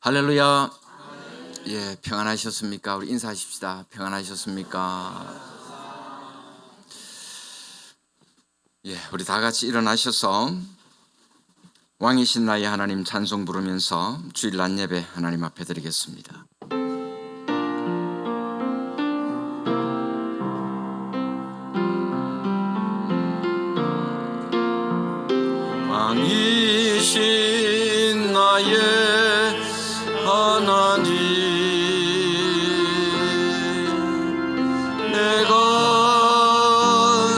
할렐루야. 예, 평안하셨습니까? 우리 인사하십시다. 평안하셨습니까? 예, 우리 다 같이 일어나셔서 왕이신 나의 하나님 찬송 부르면서 주일 낮 예배 하나님 앞에 드리겠습니다. 왕이신 나의 하나님, 내가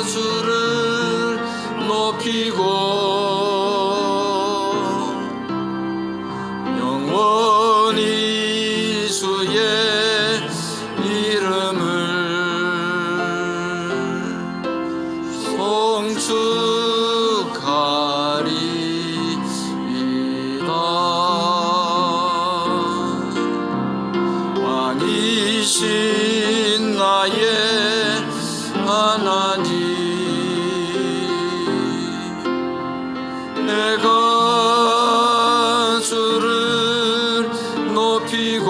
주를 높이고 영원히 주의 이름을 송축하리이다. 왕이신 나의 하나님, 내가 주를 높이고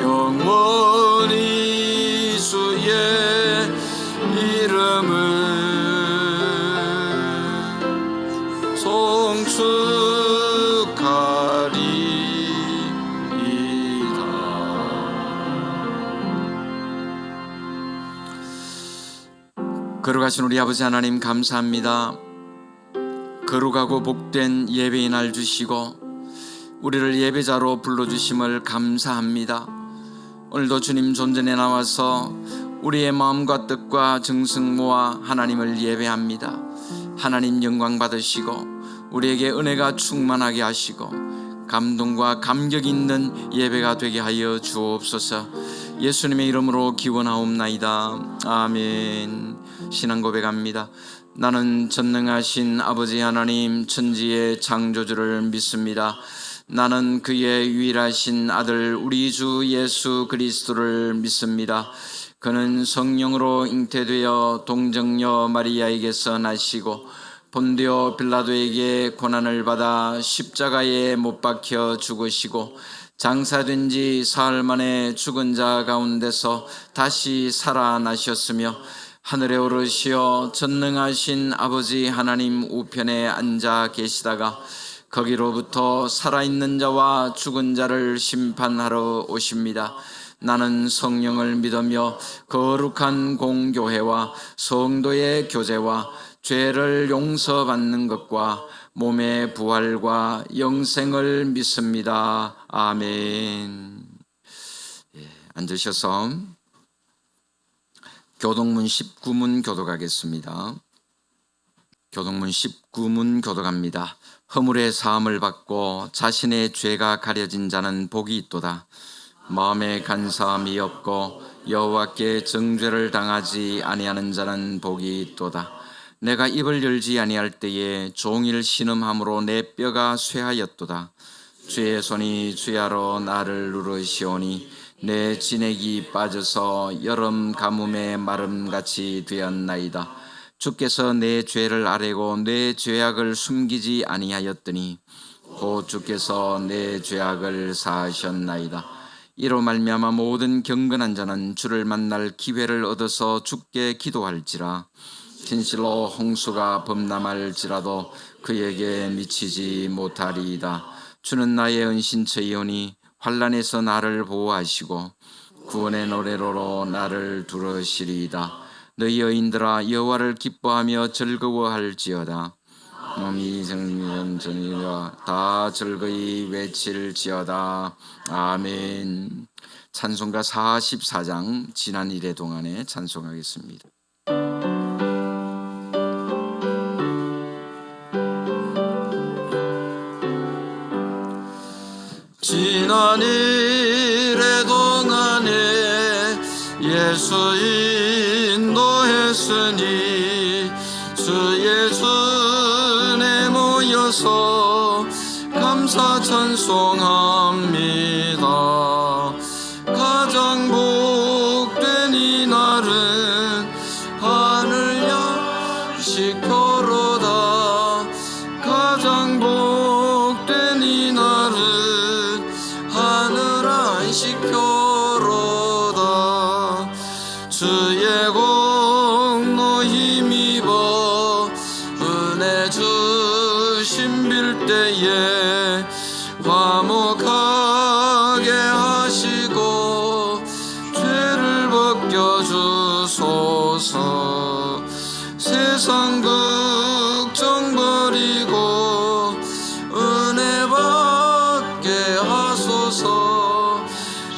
영원히 주의 이름을 송축하리이다. 거룩하신 우리 아버지 하나님, 감사합니다. 거룩하고 복된 예배의 날 주시고 우리를 예배자로 불러주심을 감사합니다. 오늘도 주님 존전에 나와서 우리의 마음과 뜻과 정성 모아 하나님을 예배합니다. 하나님 영광 받으시고 우리에게 은혜가 충만하게 하시고 감동과 감격 있는 예배가 되게 하여 주옵소서. 예수님의 이름으로 기원하옵나이다. 아멘. 신앙 고백합니다. 나는 전능하신 아버지 하나님 천지의 창조주를 믿습니다. 나는 그의 유일하신 아들 우리 주 예수 그리스도를 믿습니다. 그는 성령으로 잉태되어 동정녀 마리아에게서 나시고 본디오 빌라도에게 고난을 받아 십자가에 못 박혀 죽으시고 장사된 지 사흘 만에 죽은 자 가운데서 다시 살아나셨으며 하늘에 오르시어 전능하신 아버지 하나님 우편에 앉아 계시다가 거기로부터 살아있는 자와 죽은 자를 심판하러 오십니다. 나는 성령을 믿으며 거룩한 공교회와 성도의 교제와 죄를 용서받는 것과 몸의 부활과 영생을 믿습니다. 아멘. 앉으셔서 교동문 19문 교독하겠습니다. 교동문 19문 교독합니다. 허물의 사함을 받고 자신의 죄가 가려진 자는 복이 있도다. 마음에 간사함이 없고 여호와께 정죄를 당하지 아니하는 자는 복이 있도다. 내가 입을 열지 아니할 때에 종일 신음함으로 내 뼈가 쇠하였도다. 주의 손이 주야로 나를 누르시오니 내 진액이 빠져서 여름 가뭄의 마름같이 되었나이다. 주께서 내 죄를 아뢰고 내 죄악을 숨기지 아니하였더니 곧 주께서 내 죄악을 사하셨나이다. 이로 말미암아 모든 경건한 자는 주를 만날 기회를 얻어서 주께 기도할지라. 진실로 홍수가 범람할지라도 그에게 미치지 못하리이다. 주는 나의 은신처이오니 환난에서 나를 보호하시고 구원의 노래로 나를 두르시리이다. 너희 여인들아 여호와를 기뻐하며 즐거워할지어다. 몸이 정전이라 다 즐거이 외칠지어다. 아멘. 찬송가 44장 지난 일의 동안에 찬송하겠습니다. 지난 일의 동안에 예수 인도했으니 주 예수에 모여서 감사 찬송합니다. 가장 복된 이날은 하늘 양식 표로다. 가장 복 때에 화목하게 하시고 죄를 벗겨주소서. 세상 걱정 버리고 은혜 받게 하소서.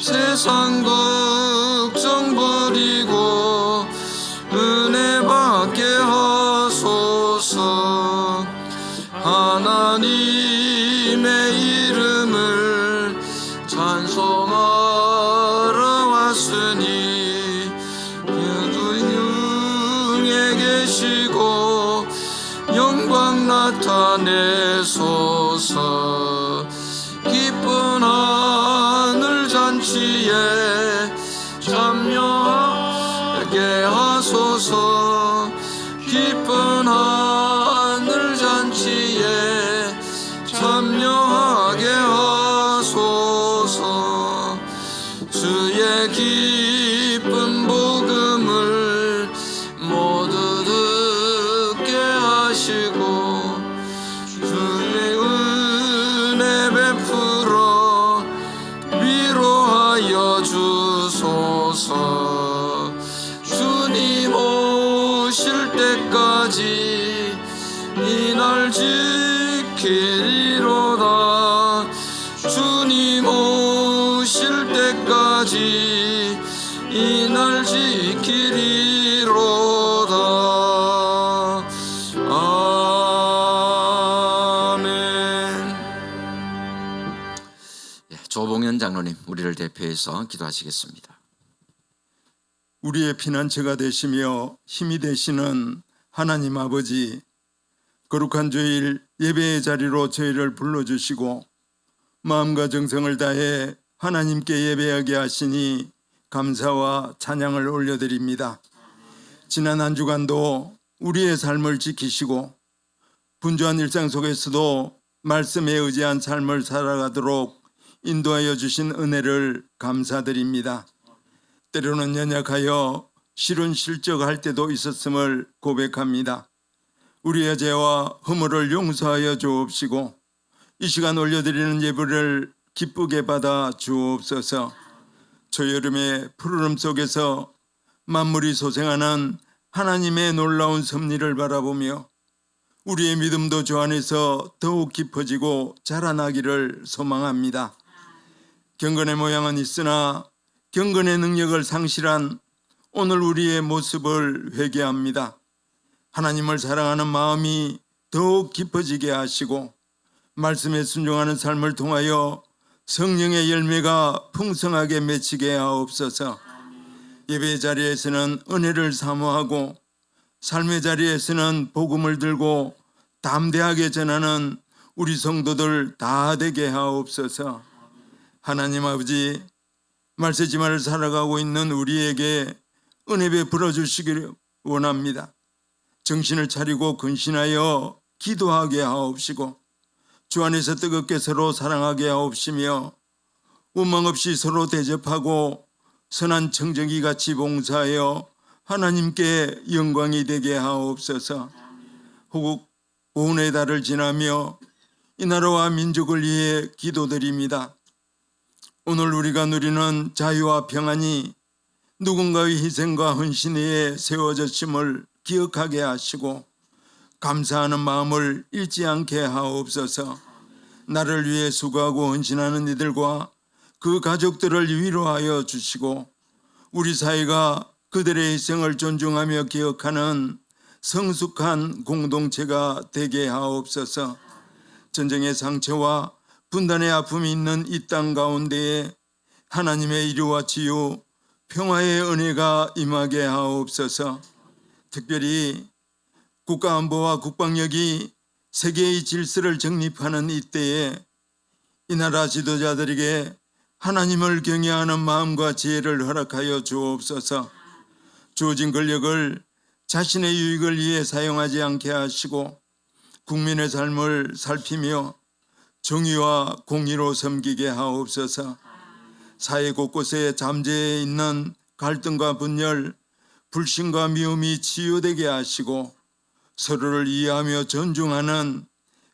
세상 걱정 버리고 은혜 받게 하소서. 하나님의 이름을 찬송하러 왔으니 그도 영에 계시고 영광 나타내소서. 기쁜 하늘 잔치에 참여하게 하소서. 기쁜 하늘 잔치에 참여하게 하소서. 주의 기쁜 복음을 모두 듣게 하시고 주의 은혜 베풀어 위로하여 주소서. 주님 오실 때까지 이 날 지키리로다. 주님 오실 때까지 이 날 지키리로다. 아멘. 조봉현 장로님, 우리를 대표해서 기도하시겠습니다. 우리의 피난처가 되시며 힘이 되시는 하나님 아버지, 거룩한 주일 예배의 자리로 저희를 불러주시고 마음과 정성을 다해 하나님께 예배하게 하시니 감사와 찬양을 올려드립니다. 지난 한 주간도 우리의 삶을 지키시고 분주한 일상 속에서도 말씀에 의지한 삶을 살아가도록 인도하여 주신 은혜를 감사드립니다. 때로는 연약하여 실은 실적할 때도 있었음을 고백합니다. 우리의 죄와 허물을 용서하여 주옵시고 이 시간 올려드리는 예배를 기쁘게 받아 주옵소서. 초여름의 푸르름 속에서 만물이 소생하는 하나님의 놀라운 섭리를 바라보며 우리의 믿음도 주 안에서 더욱 깊어지고 자라나기를 소망합니다. 경건의 모양은 있으나 경건의 능력을 상실한 오늘 우리의 모습을 회개합니다. 하나님을 사랑하는 마음이 더욱 깊어지게 하시고 말씀에 순종하는 삶을 통하여 성령의 열매가 풍성하게 맺히게 하옵소서. 예배 자리에서는 은혜를 사모하고 삶의 자리에서는 복음을 들고 담대하게 전하는 우리 성도들 다 되게 하옵소서. 하나님 아버지, 말세지마를 살아가고 있는 우리에게 은혜 베풀어 주시기를 원합니다. 정신을 차리고 근신하여 기도하게 하옵시고 주 안에서 뜨겁게 서로 사랑하게 하옵시며 원망 없이 서로 대접하고 선한 청정기 같이 봉사하여 하나님께 영광이 되게 하옵소서. 호국 보훈의 달을 지나며 이 나라와 민족을 위해 기도드립니다. 오늘 우리가 누리는 자유와 평안이 누군가의 희생과 헌신 위에 세워졌음을 기억하게 하시고 감사하는 마음을 잃지 않게 하옵소서. 나를 위해 수고하고 헌신하는 이들과 그 가족들을 위로하여 주시고 우리 사회가 그들의 희생을 존중하며 기억하는 성숙한 공동체가 되게 하옵소서. 전쟁의 상처와 분단의 아픔이 있는 이 땅 가운데에 하나님의 이루와 치유, 평화의 은혜가 임하게 하옵소서. 특별히 국가안보와 국방력이 세계의 질서를 정립하는 이때에 이 나라 지도자들에게 하나님을 경외하는 마음과 지혜를 허락하여 주옵소서. 주어진 권력을 자신의 유익을 위해 사용하지 않게 하시고 국민의 삶을 살피며 정의와 공의로 섬기게 하옵소서. 사회 곳곳에 잠재해 있는 갈등과 분열, 불신과 미움이 치유되게 하시고 서로를 이해하며 존중하는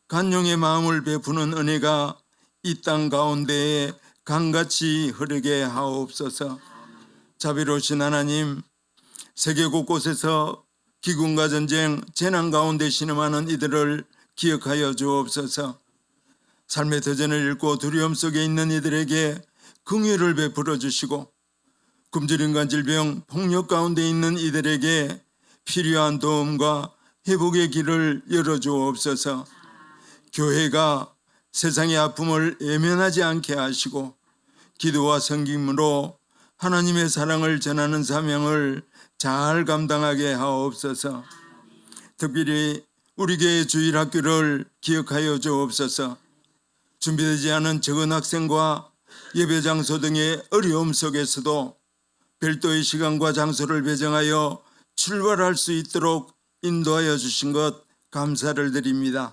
간용의 마음을 베푸는 은혜가 이 땅 가운데에 강같이 흐르게 하옵소서. 자비로우신 하나님, 세계 곳곳에서 기근과 전쟁, 재난 가운데 신음하는 이들을 기억하여 주옵소서. 삶의 도전을 잃고 두려움 속에 있는 이들에게 긍휼을 베풀어 주시고, 굶주림과 질병, 폭력 가운데 있는 이들에게 필요한 도움과 회복의 길을 열어 주옵소서. 교회가 세상의 아픔을 외면하지 않게 하시고 기도와 섬김으로 하나님의 사랑을 전하는 사명을 잘 감당하게 하옵소서. 특별히 우리 교회 주일학교를 기억하여 주옵소서. 준비되지 않은 적은 학생과 예배 장소 등의 어려움 속에서도 별도의 시간과 장소를 배정하여 출발할 수 있도록 인도하여 주신 것 감사를 드립니다.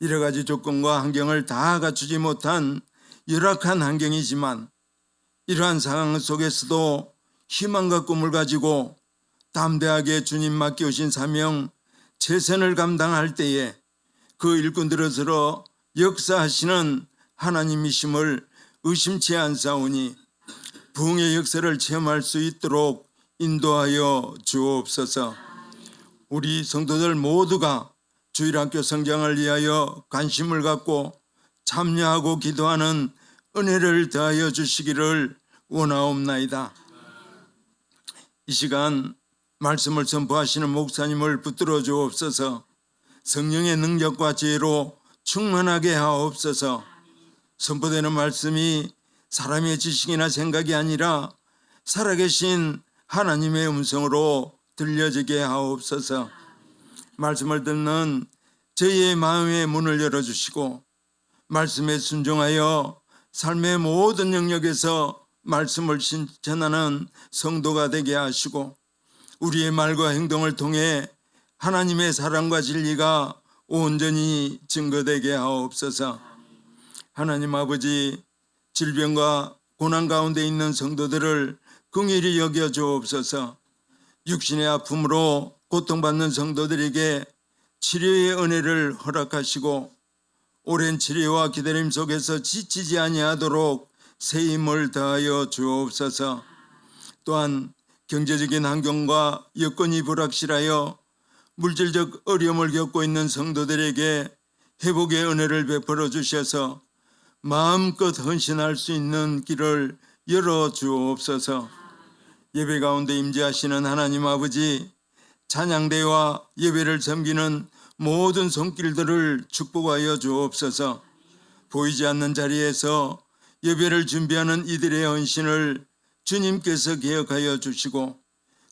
여러 가지 조건과 환경을 다 갖추지 못한 열악한 환경이지만 이러한 상황 속에서도 희망과 꿈을 가지고 담대하게 주님 맡겨오신 사명 최선을 감당할 때에 그 일꾼들으로 역사하시는 하나님이심을 의심치 않사오니 부흥의 역사를 체험할 수 있도록 인도하여 주옵소서. 우리 성도들 모두가 주일학교 성장을 위하여 관심을 갖고 참여하고 기도하는 은혜를 더하여 주시기를 원하옵나이다. 이 시간 말씀을 선포하시는 목사님을 붙들어 주옵소서. 성령의 능력과 지혜로 충만하게 하옵소서. 선포되는 말씀이 사람의 지식이나 생각이 아니라 살아계신 하나님의 음성으로 들려지게 하옵소서. 말씀을 듣는 저희의 마음의 문을 열어주시고 말씀에 순종하여 삶의 모든 영역에서 말씀을 실천하는 성도가 되게 하시고 우리의 말과 행동을 통해 하나님의 사랑과 진리가 온전히 증거되게 하옵소서. 하나님 아버지, 질병과 고난 가운데 있는 성도들을 긍휼히 여겨 주옵소서. 육신의 아픔으로 고통받는 성도들에게 치료의 은혜를 허락하시고 오랜 치료와 기다림 속에서 지치지 아니하도록 새 힘을 더하여 주옵소서. 또한 경제적인 환경과 여건이 불확실하여 물질적 어려움을 겪고 있는 성도들에게 회복의 은혜를 베풀어 주셔서 마음껏 헌신할 수 있는 길을 열어 주옵소서. 예배 가운데 임재하시는 하나님 아버지, 찬양대와 예배를 섬기는 모든 손길들을 축복하여 주옵소서. 보이지 않는 자리에서 예배를 준비하는 이들의 헌신을 주님께서 기억하여 주시고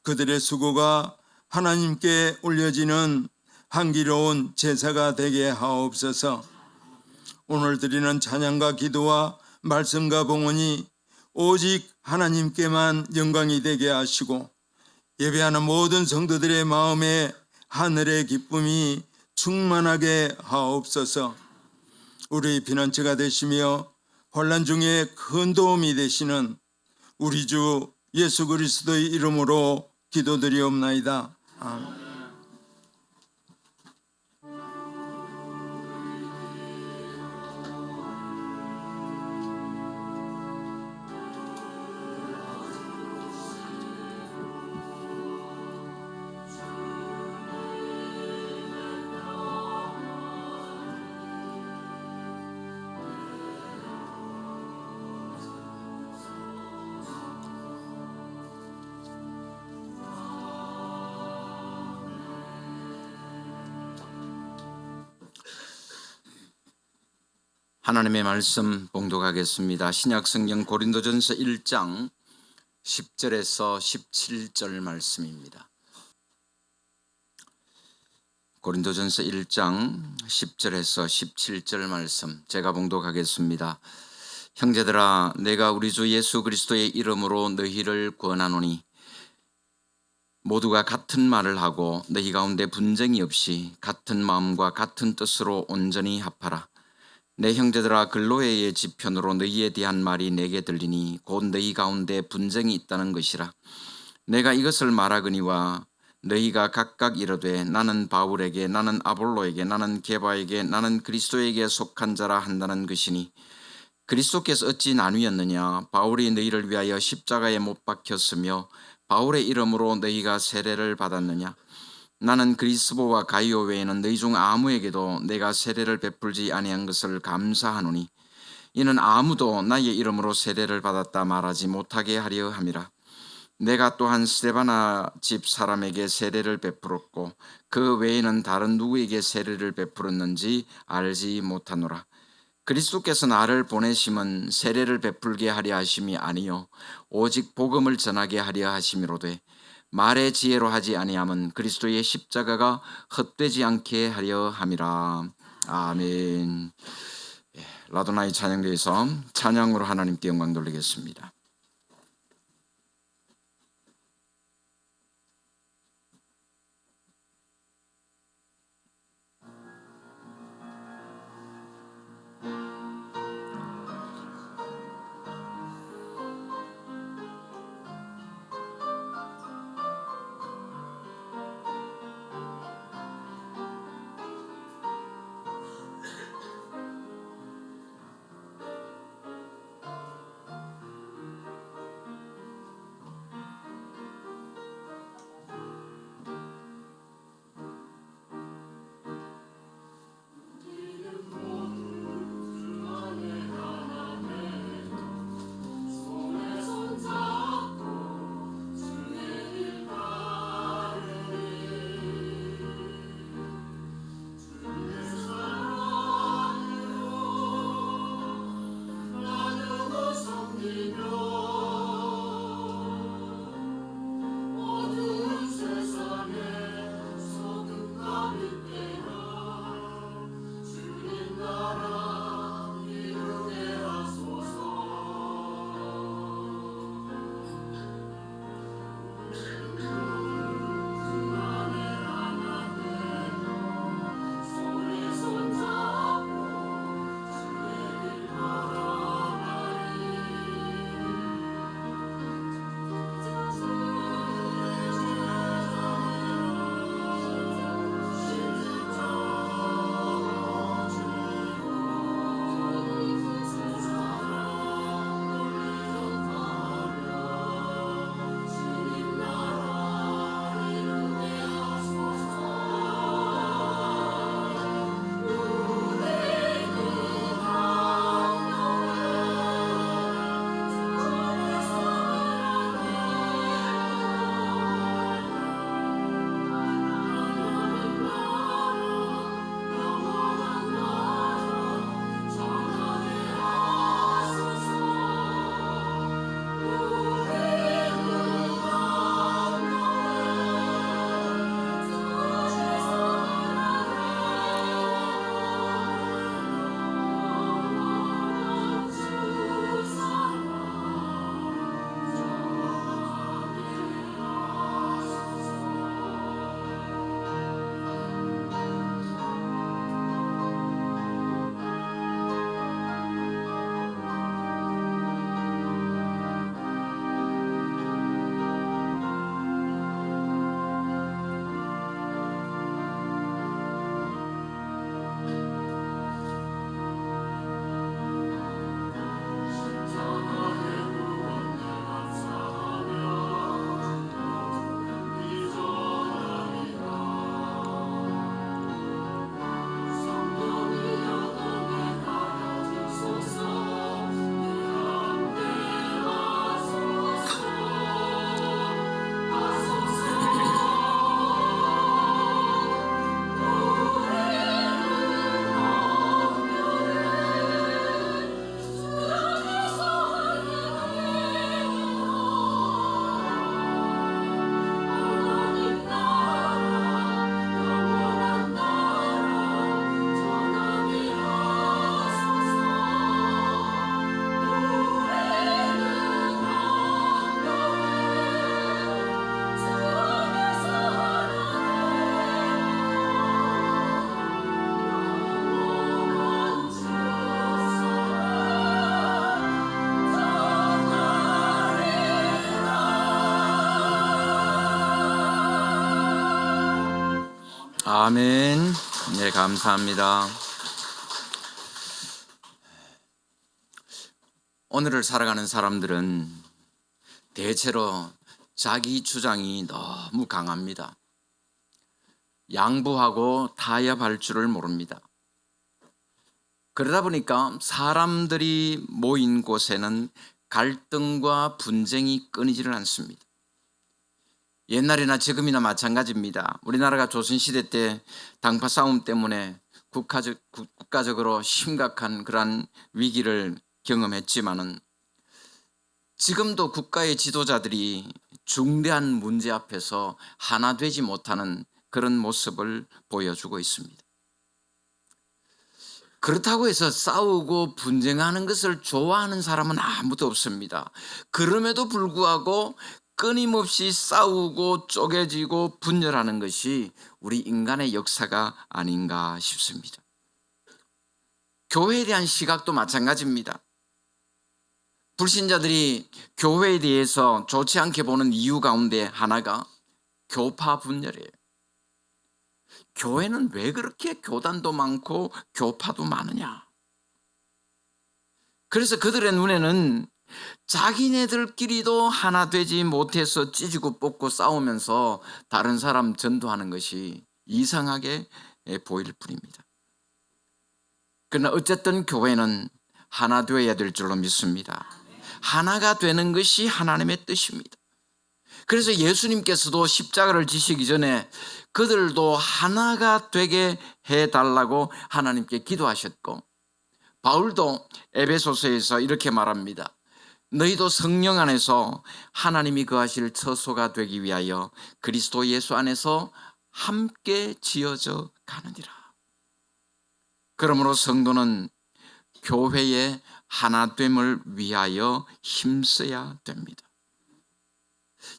그들의 수고가 하나님께 올려지는 향기로운 제사가 되게 하옵소서. 오늘 드리는 찬양과 기도와 말씀과 봉헌이 오직 하나님께만 영광이 되게 하시고 예배하는 모든 성도들의 마음에 하늘의 기쁨이 충만하게 하옵소서. 우리 피난처가 되시며 환난 중에 큰 도움이 되시는 우리 주 예수 그리스도의 이름으로 기도드리옵나이다. 아멘. 하나님의 말씀 봉독하겠습니다. 신약성경 고린도전서 1장 10절에서 17절 말씀입니다. 고린도전서 1장 10절에서 17절 말씀 제가 봉독하겠습니다. 형제들아, 내가 우리 주 예수 그리스도의 이름으로 너희를 권하노니 모두가 같은 말을 하고 너희 가운데 분쟁이 없이 같은 마음과 같은 뜻으로 온전히 합하라. 내 형제들아, 글로에의 지편으로 너희에 대한 말이 내게 들리니 곧 너희 가운데 분쟁이 있다는 것이라. 내가 이것을 말하거니와 너희가 각각 이르되 나는 바울에게 나는 아볼로에게 나는 게바에게 나는 그리스도에게 속한 자라 한다는 것이니 그리스도께서 어찌 나뉘었느냐? 바울이 너희를 위하여 십자가에 못 박혔으며 바울의 이름으로 너희가 세례를 받았느냐? 나는 그리스도와 가이오 외에는 너희 중 아무에게도 내가 세례를 베풀지 아니한 것을 감사하노니 이는 아무도 나의 이름으로 세례를 받았다 말하지 못하게 하려 함이라. 내가 또한 스데바나 집 사람에게 세례를 베풀었고 그 외에는 다른 누구에게 세례를 베풀었는지 알지 못하노라. 그리스도께서 나를 보내심은 세례를 베풀게 하려 하심이 아니요 오직 복음을 전하게 하려 하심이로되 말의 지혜로 하지 아니함은 그리스도의 십자가가 헛되지 않게 하려 함이라. 아멘. 라도나이 찬양대에서 찬양으로 하나님께 영광 돌리겠습니다. 아멘. 네, 감사합니다. 오늘을 살아가는 사람들은 대체로 자기 주장이 너무 강합니다. 양보하고 타협할 줄을 모릅니다. 그러다 보니까 사람들이 모인 곳에는 갈등과 분쟁이 끊이지를 않습니다. 옛날이나 지금이나 마찬가지입니다. 우리나라가 조선시대 때 당파 싸움 때문에 국가적으로 심각한 그러한 위기를 경험했지만은 지금도 국가의 지도자들이 중대한 문제 앞에서 하나 되지 못하는 그런 모습을 보여주고 있습니다. 그렇다고 해서 싸우고 분쟁하는 것을 좋아하는 사람은 아무도 없습니다. 그럼에도 불구하고 끊임없이 싸우고 쪼개지고 분열하는 것이 우리 인간의 역사가 아닌가 싶습니다. 교회에 대한 시각도 마찬가지입니다. 불신자들이 교회에 대해서 좋지 않게 보는 이유 가운데 하나가 교파 분열이에요. 교회는 왜 그렇게 교단도 많고 교파도 많으냐? 그래서 그들의 눈에는 자기네들끼리도 하나 되지 못해서 찢고 뽑고 싸우면서 다른 사람 전도하는 것이 이상하게 보일 뿐입니다. 그러나 어쨌든 교회는 하나 되어야 될 줄로 믿습니다. 하나가 되는 것이 하나님의 뜻입니다. 그래서 예수님께서도 십자가를 지시기 전에 그들도 하나가 되게 해달라고 하나님께 기도하셨고, 바울도 에베소서에서 이렇게 말합니다. 너희도 성령 안에서 하나님이 거하실 처소가 되기 위하여 그리스도 예수 안에서 함께 지어져 가느니라. 그러므로 성도는 교회의 하나됨을 위하여 힘써야 됩니다.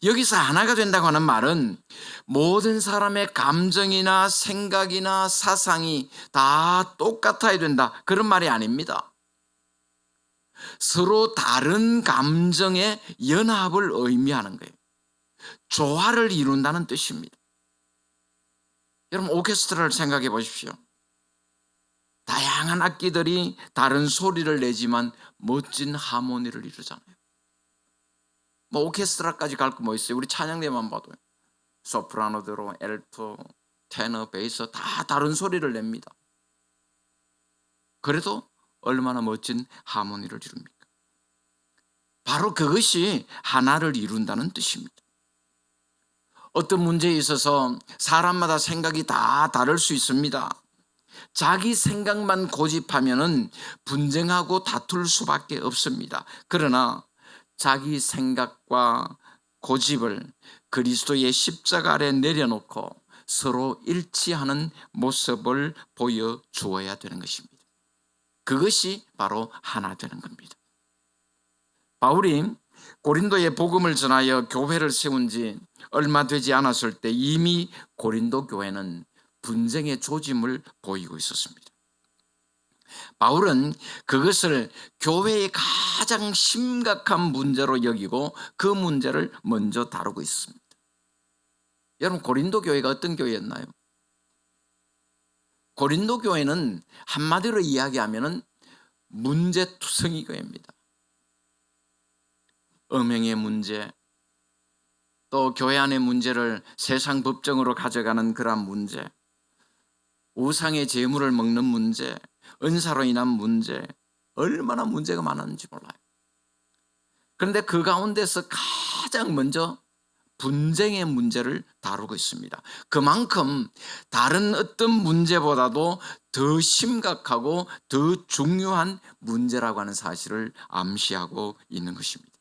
여기서 하나가 된다고 하는 말은 모든 사람의 감정이나 생각이나 사상이 다 똑같아야 된다, 그런 말이 아닙니다. 서로 다른 감정의 연합을 의미하는 거예요. 조화를 이룬다는 뜻입니다. 여러분, 오케스트라를 생각해 보십시오. 다양한 악기들이 다른 소리를 내지만 멋진 하모니를 이루잖아요. 뭐 오케스트라까지 갈 거 뭐 있어요? 우리 찬양대만 봐도 소프라노대로 엘토, 테너, 베이스 다 다른 소리를 냅니다. 그래도 얼마나 멋진 하모니를 이룹니까? 바로 그것이 하나를 이룬다는 뜻입니다. 어떤 문제에 있어서 사람마다 생각이 다 다를 수 있습니다. 자기 생각만 고집하면은 분쟁하고 다툴 수밖에 없습니다. 그러나 자기 생각과 고집을 그리스도의 십자가 아래 내려놓고 서로 일치하는 모습을 보여주어야 되는 것입니다. 그것이 바로 하나 되는 겁니다. 바울이 고린도에 복음을 전하여 교회를 세운 지 얼마 되지 않았을 때 이미 고린도 교회는 분쟁의 조짐을 보이고 있었습니다. 바울은 그것을 교회의 가장 심각한 문제로 여기고 그 문제를 먼저 다루고 있습니다. 여러분, 고린도 교회가 어떤 교회였나요? 고린도 교회는 한마디로 이야기하면 문제투성이 교회입니다. 음행의 문제, 또 교회 안의 문제를 세상 법정으로 가져가는 그러한 문제, 우상의 재물을 먹는 문제, 은사로 인한 문제, 얼마나 문제가 많았는지 몰라요. 그런데 그 가운데서 가장 먼저 분쟁의 문제를 다루고 있습니다. 그만큼 다른 어떤 문제보다도 더 심각하고 더 중요한 문제라고 하는 사실을 암시하고 있는 것입니다.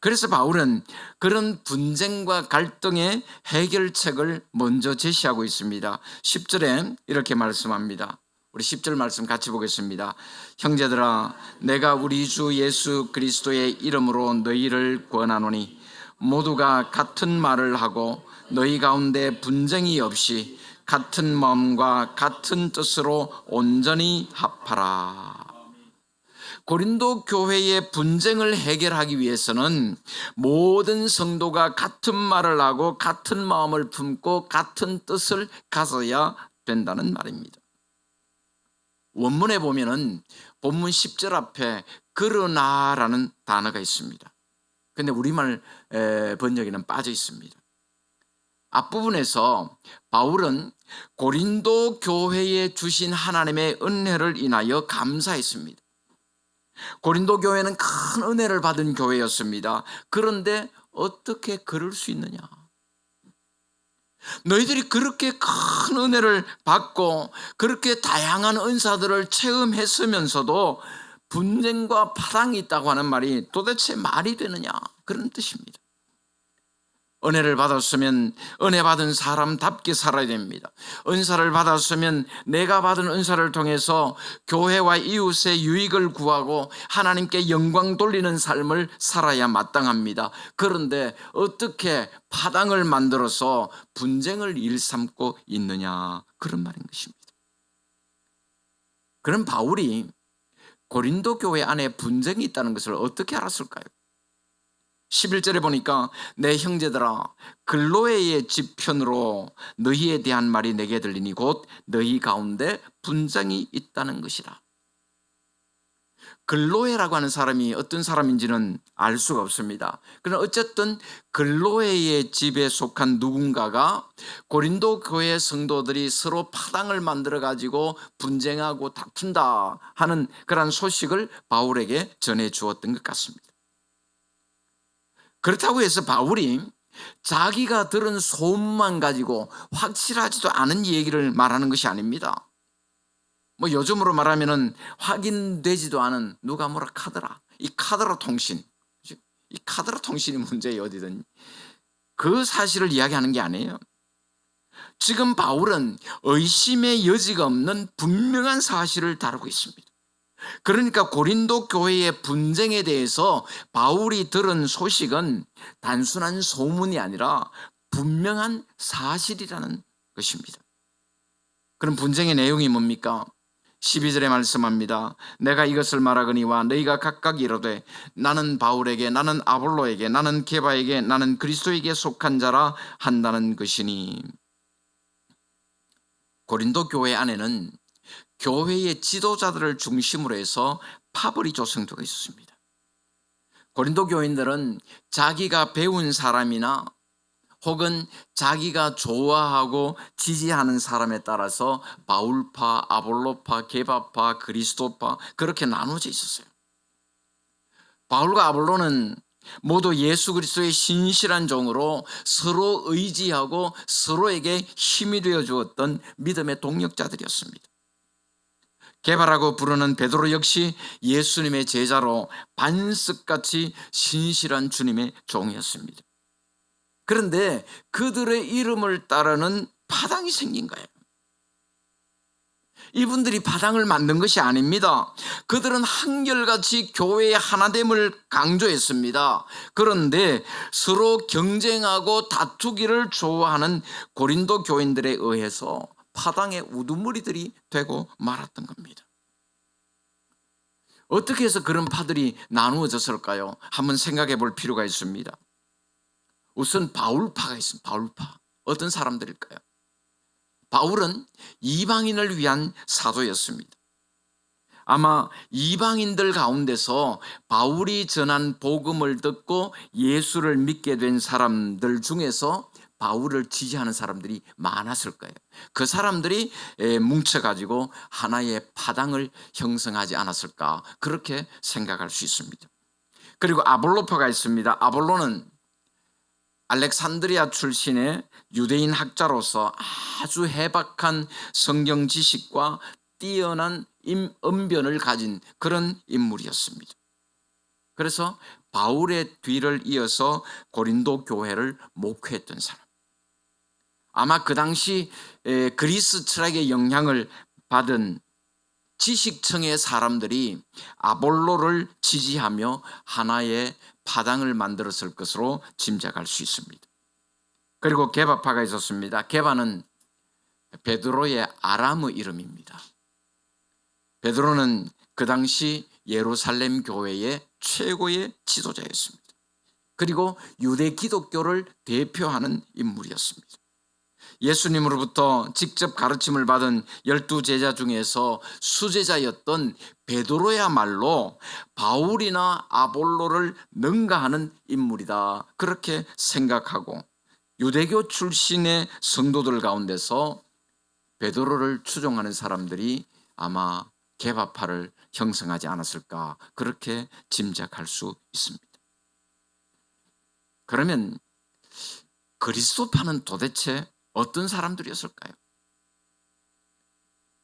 그래서 바울은 그런 분쟁과 갈등의 해결책을 먼저 제시하고 있습니다. 10절에 이렇게 말씀합니다. 우리 10절 말씀 같이 보겠습니다. 형제들아, 내가 우리 주 예수 그리스도의 이름으로 너희를 권하노니 모두가 같은 말을 하고 너희 가운데 분쟁이 없이 같은 마음과 같은 뜻으로 온전히 합하라. 고린도 교회의 분쟁을 해결하기 위해서는 모든 성도가 같은 말을 하고 같은 마음을 품고 같은 뜻을 가져야 된다는 말입니다. 원문에 보면은 본문 10절 앞에 그러나라는 단어가 있습니다. 근데 우리말 번역에는 빠져 있습니다. 앞부분에서 바울은 고린도 교회에 주신 하나님의 은혜를 인하여 감사했습니다. 고린도 교회는 큰 은혜를 받은 교회였습니다. 그런데 어떻게 그럴 수 있느냐? 너희들이 그렇게 큰 은혜를 받고 그렇게 다양한 은사들을 체험했으면서도 분쟁과 파당이 있다고 하는 말이 도대체 말이 되느냐? 그런 뜻입니다. 은혜를 받았으면 은혜 받은 사람답게 살아야 됩니다. 은사를 받았으면 내가 받은 은사를 통해서 교회와 이웃의 유익을 구하고 하나님께 영광 돌리는 삶을 살아야 마땅합니다. 그런데 어떻게 파당을 만들어서 분쟁을 일삼고 있느냐, 그런 말인 것입니다. 그럼 바울이 고린도 교회 안에 분쟁이 있다는 것을 어떻게 알았을까요? 11절에 보니까 내 형제들아 글로에의 지편으로 너희에 대한 말이 내게 들리니 곧 너희 가운데 분쟁이 있다는 것이라. 글로에라고 하는 사람이 어떤 사람인지는 알 수가 없습니다. 그러나 어쨌든 글로에의 집에 속한 누군가가 고린도 교회 성도들이 서로 파당을 만들어 가지고 분쟁하고 다툰다 하는 그런 소식을 바울에게 전해 주었던 것 같습니다. 그렇다고 해서 바울이 자기가 들은 소문만 가지고 확실하지도 않은 얘기를 말하는 것이 아닙니다. 뭐 요즘으로 말하면은 확인되지도 않은 누가 뭐라 카더라, 이 카더라 통신, 이 카더라 통신이 문제예요. 어디든 그 사실을 이야기하는 게 아니에요. 지금 바울은 의심의 여지가 없는 분명한 사실을 다루고 있습니다. 그러니까 고린도 교회의 분쟁에 대해서 바울이 들은 소식은 단순한 소문이 아니라 분명한 사실이라는 것입니다. 그럼 분쟁의 내용이 뭡니까? 12절에 말씀합니다. 내가 이것을 말하거니와 너희가 각각 이르되 나는 바울에게, 나는 아볼로에게, 나는 게바에게, 나는 그리스도에게 속한 자라 한다는 것이니. 고린도 교회 안에는 교회의 지도자들을 중심으로 해서 파벌이 조성되어 있었습니다. 고린도 교인들은 자기가 배운 사람이나 혹은 자기가 좋아하고 지지하는 사람에 따라서 바울파, 아볼로파, 게바파, 그리스도파 그렇게 나눠져 있었어요. 바울과 아볼로는 모두 예수 그리스도의 신실한 종으로 서로 의지하고 서로에게 힘이 되어 주었던 믿음의 동력자들이었습니다. 게바라고 부르는 베드로 역시 예수님의 제자로 반석같이 신실한 주님의 종이었습니다. 그런데 그들의 이름을 따르는 파당이 생긴 거예요. 이분들이 파당을 만든 것이 아닙니다. 그들은 한결같이 교회의 하나됨을 강조했습니다. 그런데 서로 경쟁하고 다투기를 좋아하는 고린도 교인들에 의해서 파당의 우두머리들이 되고 말았던 겁니다. 어떻게 해서 그런 파들이 나누어졌을까요? 한번 생각해 볼 필요가 있습니다. 우선 바울파가 있습니다. 바울파. 어떤 사람들일까요? 바울은 이방인을 위한 사도였습니다. 아마 이방인들 가운데서 바울이 전한 복음을 듣고 예수를 믿게 된 사람들 중에서 바울을 지지하는 사람들이 많았을 거예요. 그 사람들이 뭉쳐가지고 하나의 파당을 형성하지 않았을까, 그렇게 생각할 수 있습니다. 그리고 아볼로파가 있습니다. 아볼로는 알렉산드리아 출신의 유대인 학자로서 아주 해박한 성경 지식과 뛰어난 언변을 가진 그런 인물이었습니다. 그래서 바울의 뒤를 이어서 고린도 교회를 목회했던 사람. 아마 그 당시 그리스 철학의 영향을 받은 지식층의 사람들이 아볼로를 지지하며 하나의 파당을 만들었을 것으로 짐작할 수 있습니다. 그리고 게바파가 있었습니다. 게바는 베드로의 아람어 이름입니다. 베드로는 그 당시 예루살렘 교회의 최고의 지도자였습니다. 그리고 유대 기독교를 대표하는 인물이었습니다. 예수님으로부터 직접 가르침을 받은 12제자 중에서 수제자였던 베드로야말로 바울이나 아볼로를 능가하는 인물이다, 그렇게 생각하고 유대교 출신의 성도들 가운데서 베드로를 추종하는 사람들이 아마 개바파를 형성하지 않았을까, 그렇게 짐작할 수 있습니다. 그러면 그리스도파는 도대체 어떤 사람들이었을까요?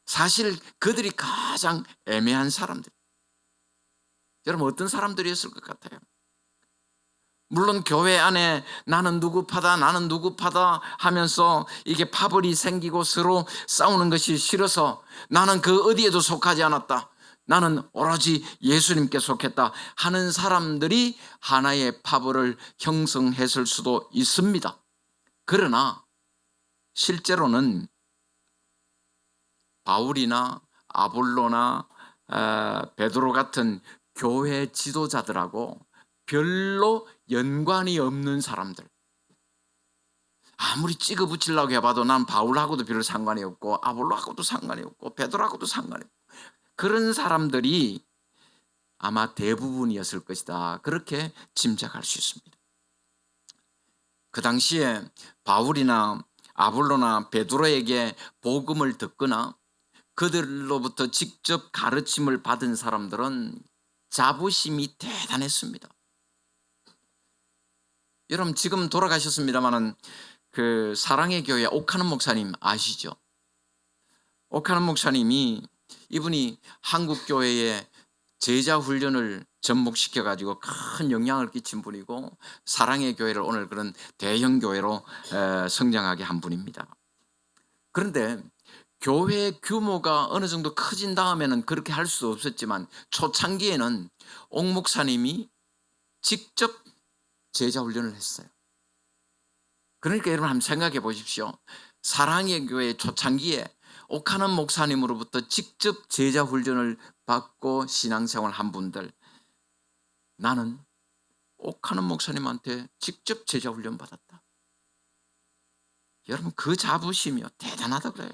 사실 그들이 가장 애매한 사람들. 여러분, 어떤 사람들이었을 것 같아요? 물론 교회 안에 나는 누구 파다 하면서 이게 파벌이 생기고 서로 싸우는 것이 싫어서 나는 그 어디에도 속하지 않았다, 나는 오로지 예수님께 속했다 하는 사람들이 하나의 파벌을 형성했을 수도 있습니다. 그러나 실제로는 바울이나 아볼로나 베드로 같은 교회 지도자들하고 별로 연관이 없는 사람들, 아무리 찍어 붙이려고 해봐도 난 바울하고도 별로 상관이 없고 아볼로하고도 상관이 없고 베드로하고도 상관이 없고, 그런 사람들이 아마 대부분이었을 것이다, 그렇게 짐작할 수 있습니다. 그 당시에 바울이나 아볼로나 베드로에게 복음을 듣거나 그들로부터 직접 가르침을 받은 사람들은 자부심이 대단했습니다. 여러분, 지금 돌아가셨습니다마는 그 사랑의 교회 옥하는 목사님 아시죠? 옥하는 목사님이, 이분이 한국 교회에 제자 훈련을 접목시켜 가지고 큰 영향을 끼친 분이고 사랑의 교회를 오늘 그런 대형 교회로 성장하게 한 분입니다. 그런데 교회 규모가 어느 정도 커진 다음에는 그렇게 할 수 없었지만 초창기에는 옥 목사님이 직접 제자 훈련을 했어요. 그러니까 여러분 한번 생각해 보십시오. 사랑의 교회 초창기에 옥하는 목사님으로부터 직접 제자 훈련을 받고 신앙생활 한 분들, 나는 옥하는 목사님한테 직접 제자 훈련 받았다. 여러분, 그 자부심이요, 대단하다 그래요.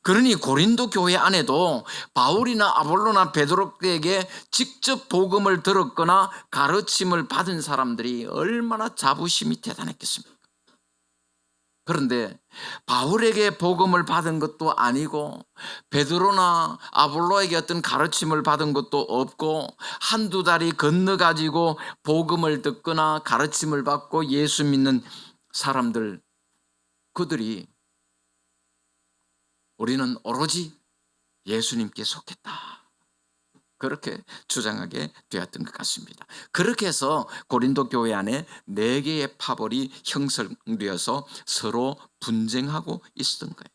그러니 고린도 교회 안에도 바울이나 아볼로나 베드로에게 직접 복음을 들었거나 가르침을 받은 사람들이 얼마나 자부심이 대단했겠습니까? 그런데 바울에게 복음을 받은 것도 아니고 베드로나 아볼로에게 어떤 가르침을 받은 것도 없고 한두 달이 건너가지고 복음을 듣거나 가르침을 받고 예수 믿는 사람들, 그들이 우리는 오로지 예수님께 속했다, 그렇게 주장하게 되었던 것 같습니다. 그렇게 해서 고린도 교회 안에 4개의 파벌이 형성되어서 서로 분쟁하고 있었던 거예요.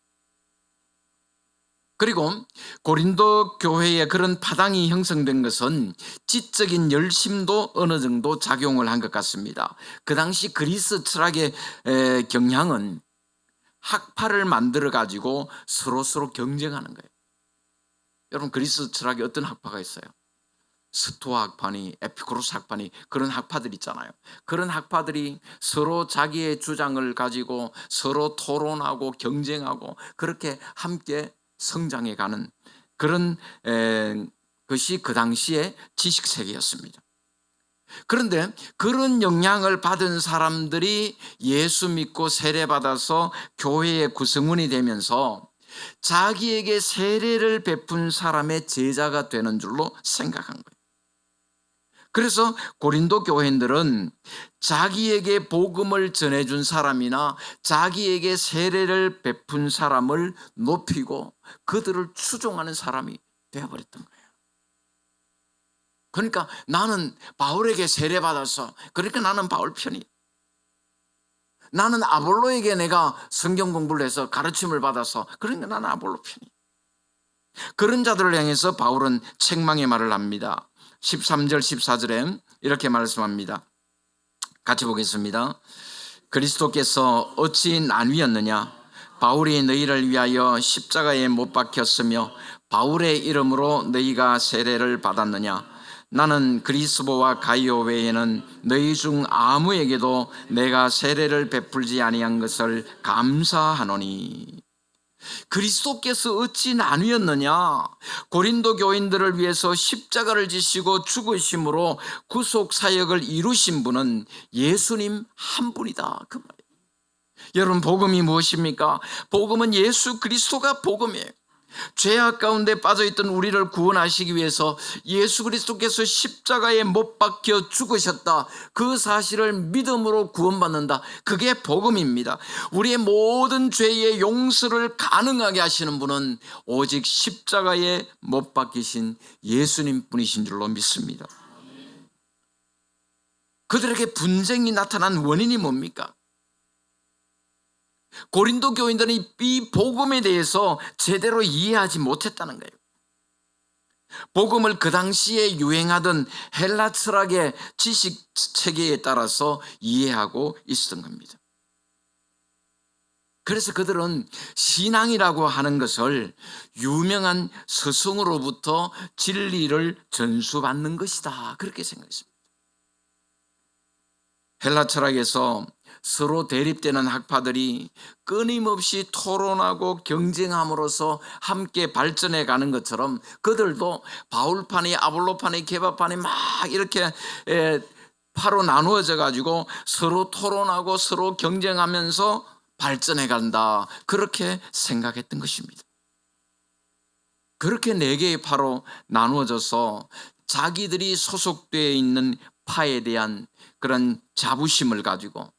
그리고 고린도 교회에 그런 파당이 형성된 것은 지적인 열심도 어느 정도 작용을 한 것 같습니다. 그 당시 그리스 철학의 경향은 학파를 만들어 가지고 서로 경쟁하는 거예요. 여러분, 그리스 철학에 어떤 학파가 있어요? 스토아 학파니 에피쿠로스 학파니, 그런 학파들 있잖아요. 그런 학파들이 서로 자기의 주장을 가지고 서로 토론하고 경쟁하고 그렇게 함께 성장해가는 그런 것이 그 당시의 지식세계였습니다. 그런데 그런 영향을 받은 사람들이 예수 믿고 세례받아서 교회의 구성원이 되면서 자기에게 세례를 베푼 사람의 제자가 되는 줄로 생각한 거예요. 그래서 고린도 교회인들은 자기에게 복음을 전해준 사람이나 자기에게 세례를 베푼 사람을 높이고 그들을 추종하는 사람이 되어버렸던 거예요. 그러니까 나는 바울에게 세례받아서, 그러니까 나는 바울 편이, 나는 아볼로에게 내가 성경 공부를 해서 가르침을 받아서, 그러니까 나는 아볼로 편이. 그런 자들을 향해서 바울은 책망의 말을 합니다. 13절 14절에 이렇게 말씀합니다. 같이 보겠습니다. 그리스도께서 어찌 나뉘었느냐? 바울이 너희를 위하여 십자가에 못 박혔으며 바울의 이름으로 너희가 세례를 받았느냐? 나는 그리스도와 가이오 외에는 너희 중 아무에게도 내가 세례를 베풀지 아니한 것을 감사하노니. 그리스도께서 어찌 나뉘었느냐? 고린도 교인들을 위해서 십자가를 지시고 죽으심으로 구속 사역을 이루신 분은 예수님 한 분이다, 그 말이에요. 여러분, 복음이 무엇입니까? 복음은 예수 그리스도가 복음이에요. 죄악 가운데 빠져있던 우리를 구원하시기 위해서 예수 그리스도께서 십자가에 못 박혀 죽으셨다, 그 사실을 믿음으로 구원받는다, 그게 복음입니다. 우리의 모든 죄의 용서를 가능하게 하시는 분은 오직 십자가에 못 박히신 예수님 뿐이신 줄로 믿습니다. 그들에게 분쟁이 나타난 원인이 뭡니까? 고린도 교인들은 이 복음에 대해서 제대로 이해하지 못했다는 거예요. 복음을 그 당시에 유행하던 헬라 철학의 지식 체계에 따라서 이해하고 있었던 겁니다. 그래서 그들은 신앙이라고 하는 것을 유명한 스승으로부터 진리를 전수받는 것이다, 그렇게 생각했습니다. 헬라 철학에서 서로 대립되는 학파들이 끊임없이 토론하고 경쟁함으로써 함께 발전해 가는 것처럼 그들도 바울파니, 아볼로파니, 게바파니 막 이렇게 파로 나누어져 가지고 서로 토론하고 서로 경쟁하면서 발전해 간다, 그렇게 생각했던 것입니다. 그렇게 네 개의 파로 나누어져서 자기들이 소속되어 있는 파에 대한 그런 자부심을 가지고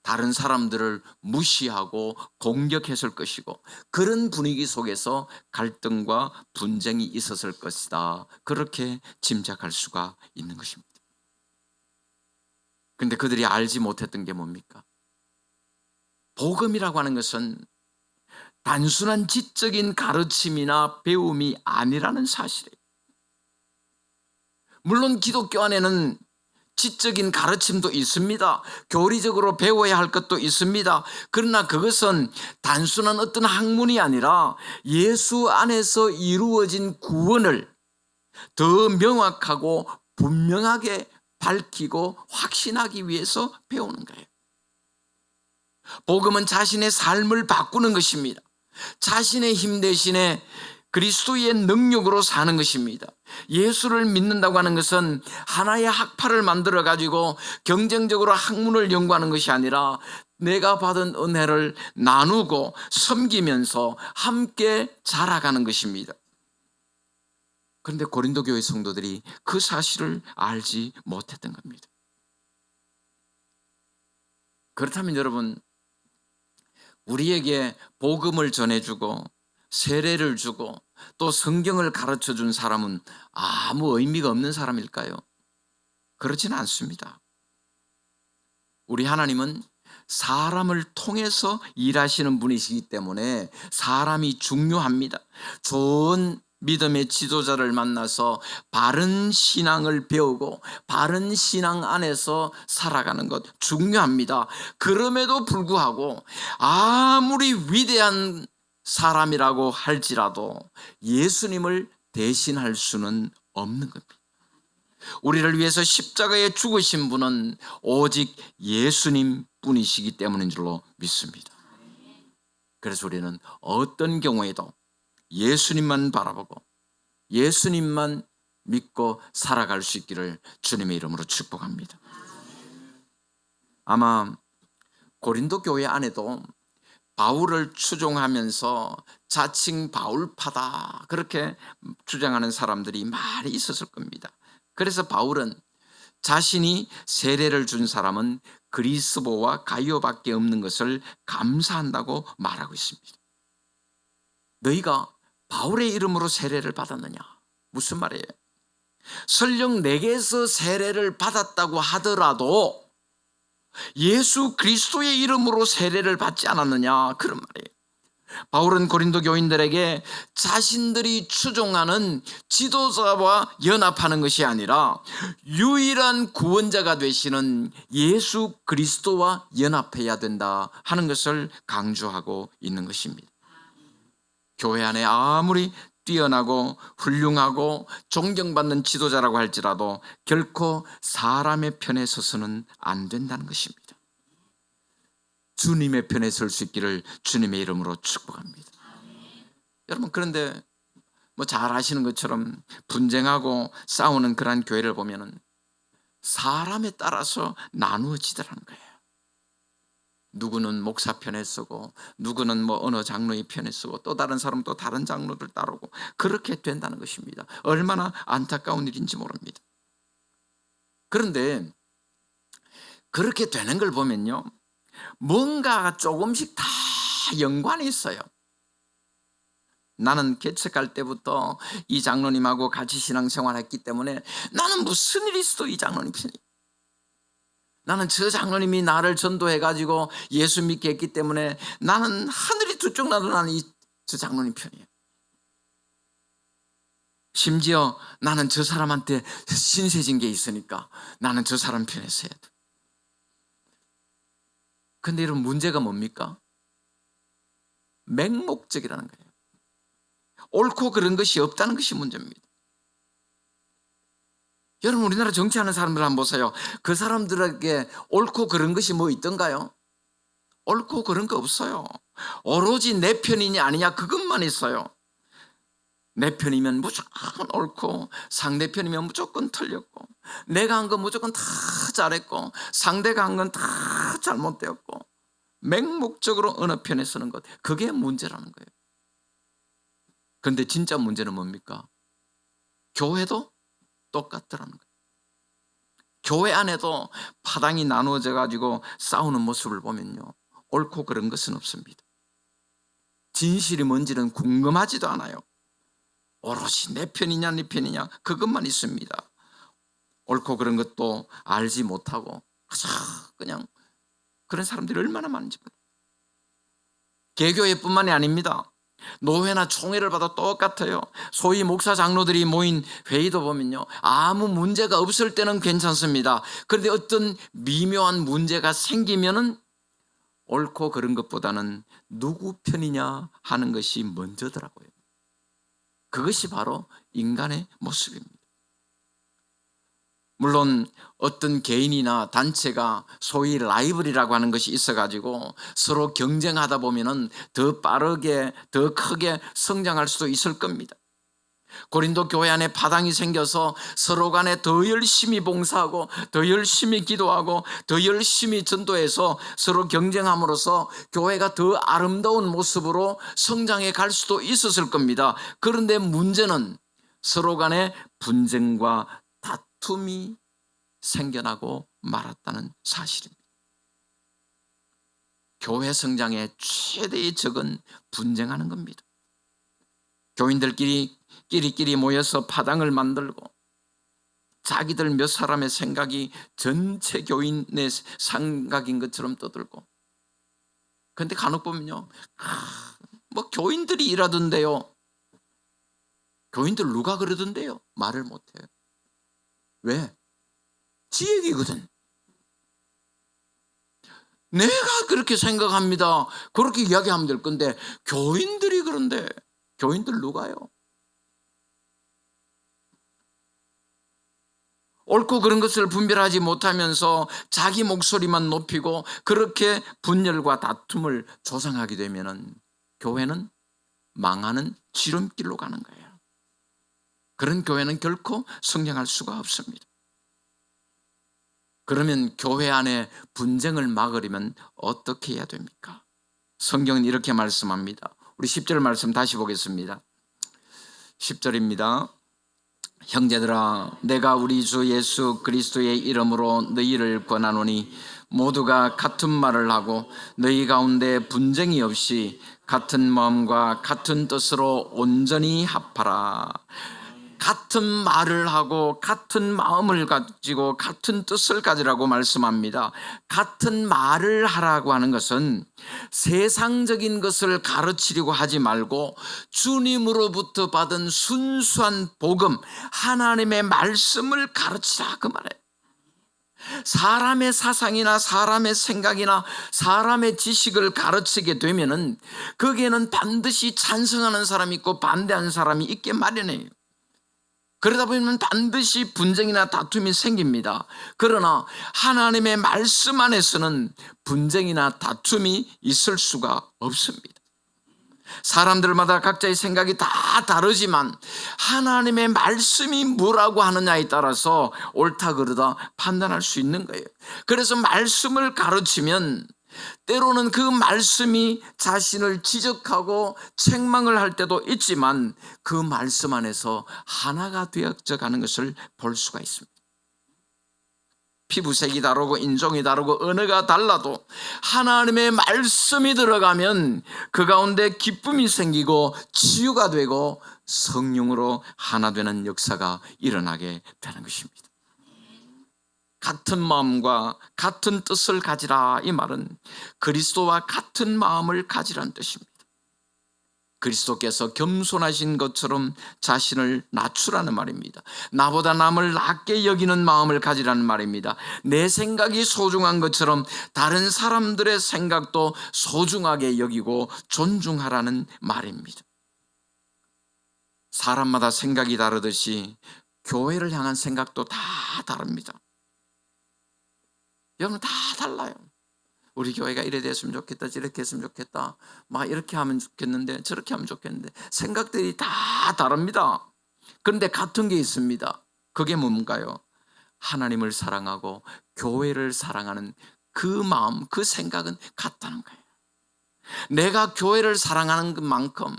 다른 사람들을 무시하고 공격했을 것이고, 그런 분위기 속에서 갈등과 분쟁이 있었을 것이다, 그렇게 짐작할 수가 있는 것입니다. 그런데 그들이 알지 못했던 게 뭡니까? 복음이라고 하는 것은 단순한 지적인 가르침이나 배움이 아니라는 사실이에요. 물론 기독교 안에는 지적인 가르침도 있습니다. 교리적으로 배워야 할 것도 있습니다. 그러나 그것은 단순한 어떤 학문이 아니라 예수 안에서 이루어진 구원을 더 명확하고 분명하게 밝히고 확신하기 위해서 배우는 거예요. 복음은 자신의 삶을 바꾸는 것입니다. 자신의 힘 대신에 그리스도의 능력으로 사는 것입니다. 예수를 믿는다고 하는 것은 하나의 학파를 만들어 가지고 경쟁적으로 학문을 연구하는 것이 아니라 내가 받은 은혜를 나누고 섬기면서 함께 자라가는 것입니다. 그런데 고린도 교회 성도들이 그 사실을 알지 못했던 겁니다. 그렇다면 여러분, 우리에게 복음을 전해주고 세례를 주고 또 성경을 가르쳐준 사람은 아무 의미가 없는 사람일까요? 그렇지는 않습니다. 우리 하나님은 사람을 통해서 일하시는 분이시기 때문에 사람이 중요합니다. 좋은 믿음의 지도자를 만나서 바른 신앙을 배우고 바른 신앙 안에서 살아가는 것 중요합니다. 그럼에도 불구하고 아무리 위대한 사람이라고 할지라도 예수님을 대신할 수는 없는 겁니다. 우리를 위해서 십자가에 죽으신 분은 오직 예수님 뿐이시기 때문인 줄로 믿습니다. 그래서 우리는 어떤 경우에도 예수님만 바라보고 예수님만 믿고 살아갈 수 있기를 주님의 이름으로 축복합니다. 아마 고린도 교회 안에도 바울을 추종하면서 자칭 바울파다 그렇게 주장하는 사람들이 많이 있었을 겁니다. 그래서 바울은 자신이 세례를 준 사람은 그리스도와 가이오밖에 없는 것을 감사한다고 말하고 있습니다. 너희가 바울의 이름으로 세례를 받았느냐? 무슨 말이에요? 설령 내게서 세례를 받았다고 하더라도 예수 그리스도의 이름으로 세례를 받지 않았느냐, 그런 말이에요. 바울은 고린도 교인들에게 자신들이 추종하는 지도자와 연합하는 것이 아니라 유일한 구원자가 되시는 예수 그리스도와 연합해야 된다 하는 것을 강조하고 있는 것입니다. 교회 안에 아무리 뛰어나고 훌륭하고 존경받는 지도자라고 할지라도 결코 사람의 편에 서서는 안 된다는 것입니다. 주님의 편에 설 수 있기를 주님의 이름으로 축복합니다. 여러분, 그런데 뭐 잘 아시는 것처럼 분쟁하고 싸우는 그러한 교회를 보면은 사람에 따라서 나누어지더라는 거예요. 누구는 목사 편에 서고 누구는 뭐 어느 장로의 편에 서고 또 다른 사람은 또 다른 장로들 따르고 그렇게 된다는 것입니다. 얼마나 안타까운 일인지 모릅니다. 그런데 그렇게 되는 걸 보면요, 뭔가 조금씩 다 연관이 있어요. 나는 개척할 때부터 이 장로님하고 같이 신앙생활했기 때문에 나는 무슨 일이 있어도 이 장로님 편이에요. 나는 저 장로님이 나를 전도해가지고 예수 믿게 했기 때문에 나는 하늘이 두 쪽 나도 나는 저 장로님 편이에요. 심지어 나는 저 사람한테 신세진 게 있으니까 나는 저 사람 편에 서야 돼. 근데 이런 문제가 뭡니까? 맹목적이라는 거예요. 옳고 그런 것이 없다는 것이 문제입니다. 여러분, 우리나라 정치하는 사람들 한번 보세요. 그 사람들에게 옳고 그런 것이 뭐 있던가요? 옳고 그런 거 없어요. 오로지 내 편이냐 아니냐 그것만 있어요. 내 편이면 무조건 옳고 상대편이면 무조건 틀렸고 내가 한 건 무조건 다 잘했고 상대가 한 건 다 잘못되었고 맹목적으로 어느 편에 서는 것, 그게 문제라는 거예요. 그런데 진짜 문제는 뭡니까? 교회도 똑같더라는 거예요. 교회 안에도 파당이 나누어져 가지고 싸우는 모습을 보면요, 옳고 그런 것은 없습니다. 진실이 뭔지는 궁금하지도 않아요. 오롯이 내 편이냐 네 편이냐 그것만 있습니다. 옳고 그런 것도 알지 못하고 그냥 그런 사람들이 얼마나 많은지 몰라요. 개교회뿐만이 아닙니다. 노회나 총회를 봐도 똑같아요. 소위 목사 장로들이 모인 회의도 보면요, 아무 문제가 없을 때는 괜찮습니다. 그런데 어떤 미묘한 문제가 생기면은 옳고 그런 것보다는 누구 편이냐 하는 것이 먼저더라고요. 그것이 바로 인간의 모습입니다. 물론 어떤 개인이나 단체가 소위 라이벌이라고 하는 것이 있어가지고 서로 경쟁하다 보면은 더 빠르게 더 크게 성장할 수도 있을 겁니다. 고린도 교회 안에 파당이 생겨서 서로 간에 더 열심히 봉사하고 더 열심히 기도하고 더 열심히 전도해서 서로 경쟁함으로써 교회가 더 아름다운 모습으로 성장해 갈 수도 있었을 겁니다. 그런데 문제는 서로 간에 분쟁과 다툼이 생겨나고 말았다는 사실입니다. 교회 성장의 최대의 적은 분쟁하는 겁니다. 교인들끼리 끼리끼리 모여서 파당을 만들고 자기들 몇 사람의 생각이 전체 교인의 생각인 것처럼 떠들고, 그런데 간혹 보면요, 뭐 교인들이 이라던데요. 교인들 누가 그러던데요? 말을 못해요. 왜? 지 얘기거든. 내가 그렇게 생각합니다. 그렇게 이야기하면 될 건데 교인들이 그런데 교인들 누가요? 옳고 그런 것을 분별하지 못하면서 자기 목소리만 높이고 그렇게 분열과 다툼을 조장하게 되면은 교회는 망하는 지름길로 가는 거예요. 그런 교회는 결코 성장할 수가 없습니다. 그러면 교회 안에 분쟁을 막으려면 어떻게 해야 됩니까? 성경은 이렇게 말씀합니다. 우리 10절 말씀 다시 보겠습니다. 10절입니다. 형제들아, 내가 우리 주 예수 그리스도의 이름으로 너희를 권하노니 모두가 같은 말을 하고 너희 가운데 분쟁이 없이 같은 마음과 같은 뜻으로 온전히 합하라. 같은 말을 하고 같은 마음을 가지고 같은 뜻을 가지라고 말씀합니다. 같은 말을 하라고 하는 것은 세상적인 것을 가르치려고 하지 말고 주님으로부터 받은 순수한 복음, 하나님의 말씀을 가르치라 그 말이에요. 사람의 사상이나 사람의 생각이나 사람의 지식을 가르치게 되면은 거기에는 반드시 찬성하는 사람이 있고 반대하는 사람이 있게 마련해요. 그러다 보면 반드시 분쟁이나 다툼이 생깁니다. 그러나 하나님의 말씀 안에서는 분쟁이나 다툼이 있을 수가 없습니다. 사람들마다 각자의 생각이 다 다르지만 하나님의 말씀이 뭐라고 하느냐에 따라서 옳다 그르다 판단할 수 있는 거예요. 그래서 말씀을 가르치면 때로는 그 말씀이 자신을 지적하고 책망을 할 때도 있지만 그 말씀 안에서 하나가 되어져 가는 것을 볼 수가 있습니다. 피부색이 다르고 인종이 다르고 언어가 달라도 하나님의 말씀이 들어가면 그 가운데 기쁨이 생기고 치유가 되고 성령으로 하나 되는 역사가 일어나게 되는 것입니다. 같은 마음과 같은 뜻을 가지라, 이 말은 그리스도와 같은 마음을 가지라는 뜻입니다. 그리스도께서 겸손하신 것처럼 자신을 낮추라는 말입니다. 나보다 남을 낮게 여기는 마음을 가지라는 말입니다. 내 생각이 소중한 것처럼 다른 사람들의 생각도 소중하게 여기고 존중하라는 말입니다. 사람마다 생각이 다르듯이 교회를 향한 생각도 다 다릅니다. 여러분, 다 달라요. 우리 교회가 이래 됐으면 좋겠다, 저렇게 했으면 좋겠다, 막 이렇게 하면 좋겠는데 저렇게 하면 좋겠는데 생각들이 다 다릅니다. 그런데 같은 게 있습니다. 그게 뭔가요? 하나님을 사랑하고 교회를 사랑하는 그 마음, 그 생각은 같다는 거예요. 내가 교회를 사랑하는 것만큼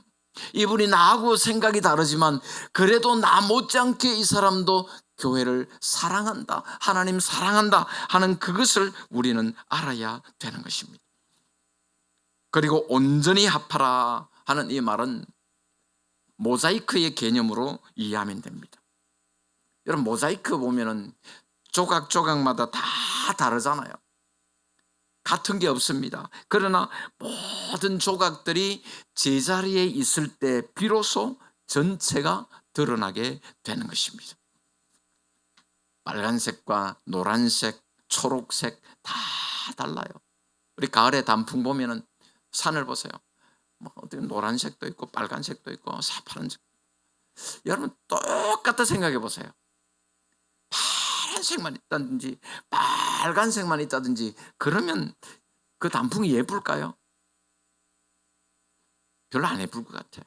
이분이 나하고 생각이 다르지만 그래도 나 못지않게 이 사람도 교회를 사랑한다, 하나님 사랑한다 하는 그것을 우리는 알아야 되는 것입니다. 그리고 온전히 합하라 하는 이 말은 모자이크의 개념으로 이해하면 됩니다. 여러분, 모자이크 보면은 조각조각마다 다 다르잖아요. 같은 게 없습니다. 그러나 모든 조각들이 제자리에 있을 때 비로소 전체가 드러나게 되는 것입니다. 빨간색과 노란색, 초록색 다 달라요. 우리 가을에 단풍 보면은 산을 보세요. 뭐 어떻게 노란색도 있고 빨간색도 있고 새파란색. 여러분, 똑같다 생각해 보세요. 파란색만 있다든지 빨간색만 있다든지 그러면 그 단풍이 예쁠까요? 별로 안 예쁠 것 같아.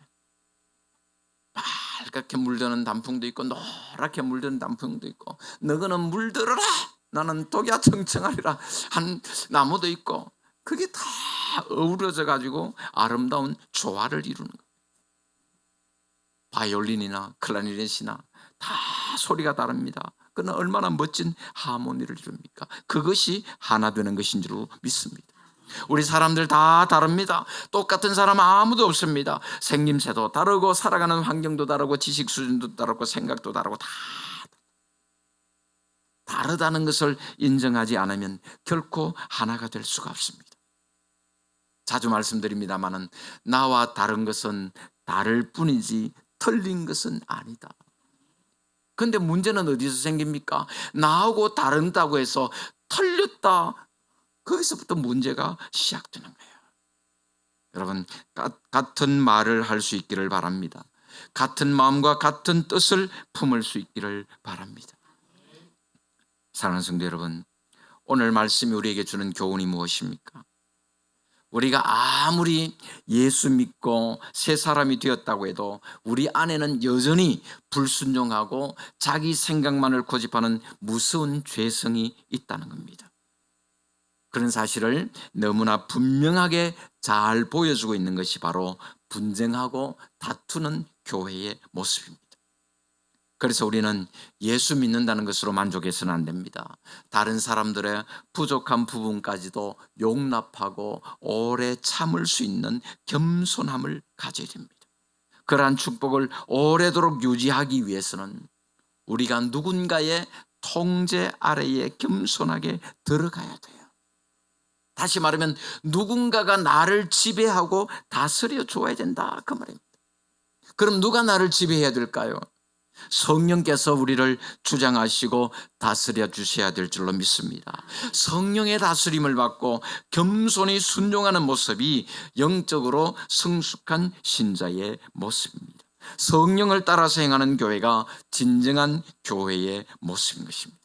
빨갛게 물드는 단풍도 있고 노랗게 물드는 단풍도 있고 너거는 물들어라, 나는 독야 청청하리라 한 나무도 있고 그게 다 어우러져 가지고 아름다운 조화를 이루는 거예요. 바이올린이나 클라리넷이나 다 소리가 다릅니다. 그러나 얼마나 멋진 하모니를 이룹니까? 그것이 하나 되는 것인 줄 믿습니다. 우리 사람들 다 다릅니다. 똑같은 사람 아무도 없습니다. 생김새도 다르고 살아가는 환경도 다르고 지식 수준도 다르고 생각도 다르고 다 다르다는 것을 인정하지 않으면 결코 하나가 될 수가 없습니다. 자주 말씀드립니다마는 나와 다른 것은 다를 뿐이지 틀린 것은 아니다. 그런데 문제는 어디서 생깁니까? 나하고 다른다고 해서 틀렸다, 거기서부터 문제가 시작되는 거예요. 여러분, 같은 말을 할 수 있기를 바랍니다. 같은 마음과 같은 뜻을 품을 수 있기를 바랍니다. 사랑하는 성도 여러분, 오늘 말씀이 우리에게 주는 교훈이 무엇입니까? 우리가 아무리 예수 믿고 새 사람이 되었다고 해도 우리 안에는 여전히 불순종하고 자기 생각만을 고집하는 무서운 죄성이 있다는 겁니다. 그런 사실을 너무나 분명하게 잘 보여주고 있는 것이 바로 분쟁하고 다투는 교회의 모습입니다. 그래서 우리는 예수 믿는다는 것으로 만족해서는 안 됩니다. 다른 사람들의 부족한 부분까지도 용납하고 오래 참을 수 있는 겸손함을 가져야 됩니다. 그러한 축복을 오래도록 유지하기 위해서는 우리가 누군가의 통제 아래에 겸손하게 들어가야 돼요. 다시 말하면 누군가가 나를 지배하고 다스려 줘야 된다, 그 말입니다. 그럼 누가 나를 지배해야 될까요? 성령께서 우리를 주장하시고 다스려 주셔야 될 줄로 믿습니다. 성령의 다스림을 받고 겸손히 순종하는 모습이 영적으로 성숙한 신자의 모습입니다. 성령을 따라서 행하는 교회가 진정한 교회의 모습인 것입니다.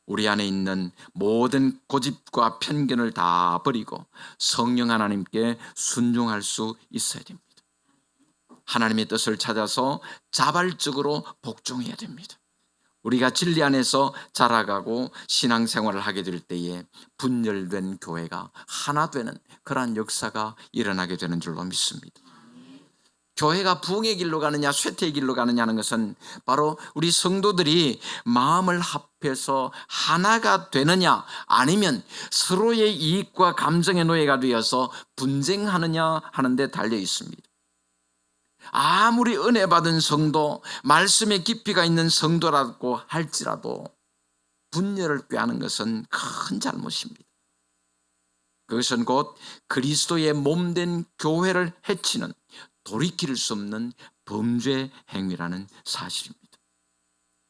우리 안에 있는 모든 고집과 편견을 다 버리고 성령 하나님께 순종할 수 있어야 됩니다. 하나님의 뜻을 찾아서 자발적으로 복종해야 됩니다. 우리가 진리 안에서 자라가고 신앙생활을 하게 될 때에 분열된 교회가 하나 되는 그러한 역사가 일어나게 되는 줄로 믿습니다. 교회가 부흥의 길로 가느냐 쇠퇴의 길로 가느냐 하는 것은 바로 우리 성도들이 마음을 합해서 하나가 되느냐 아니면 서로의 이익과 감정의 노예가 되어서 분쟁하느냐 하는 데 달려 있습니다. 아무리 은혜 받은 성도, 말씀의 깊이가 있는 성도라고 할지라도 분열을 꾀하는 것은 큰 잘못입니다. 그것은 곧 그리스도의 몸된 교회를 해치는 돌이킬 수 없는 범죄 행위라는 사실입니다.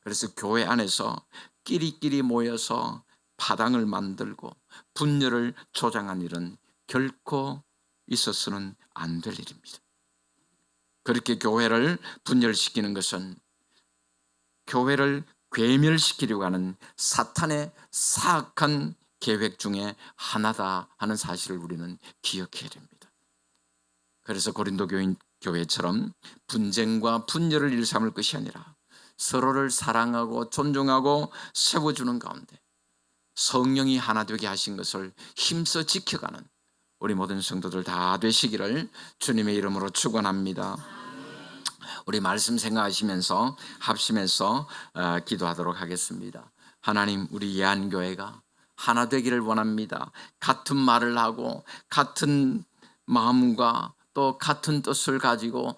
그래서 교회 안에서 끼리끼리 모여서 파당을 만들고 분열을 조장한 일은 결코 있어서는 안 될 일입니다. 그렇게 교회를 분열시키는 것은 교회를 괴멸시키려고 하는 사탄의 사악한 계획 중에 하나다 하는 사실을 우리는 기억해야 됩니다. 그래서 고린도 교회처럼 분쟁과 분열을 일삼을 것이 아니라 서로를 사랑하고 존중하고 세워주는 가운데 성령이 하나 되게 하신 것을 힘써 지켜가는 우리 모든 성도들 다 되시기를 주님의 이름으로 축원합니다. 우리 말씀 생각하시면서 합심해서 기도하도록 하겠습니다. 하나님, 우리 예한교회가 하나 되기를 원합니다. 같은 말을 하고 같은 마음과 또 같은 뜻을 가지고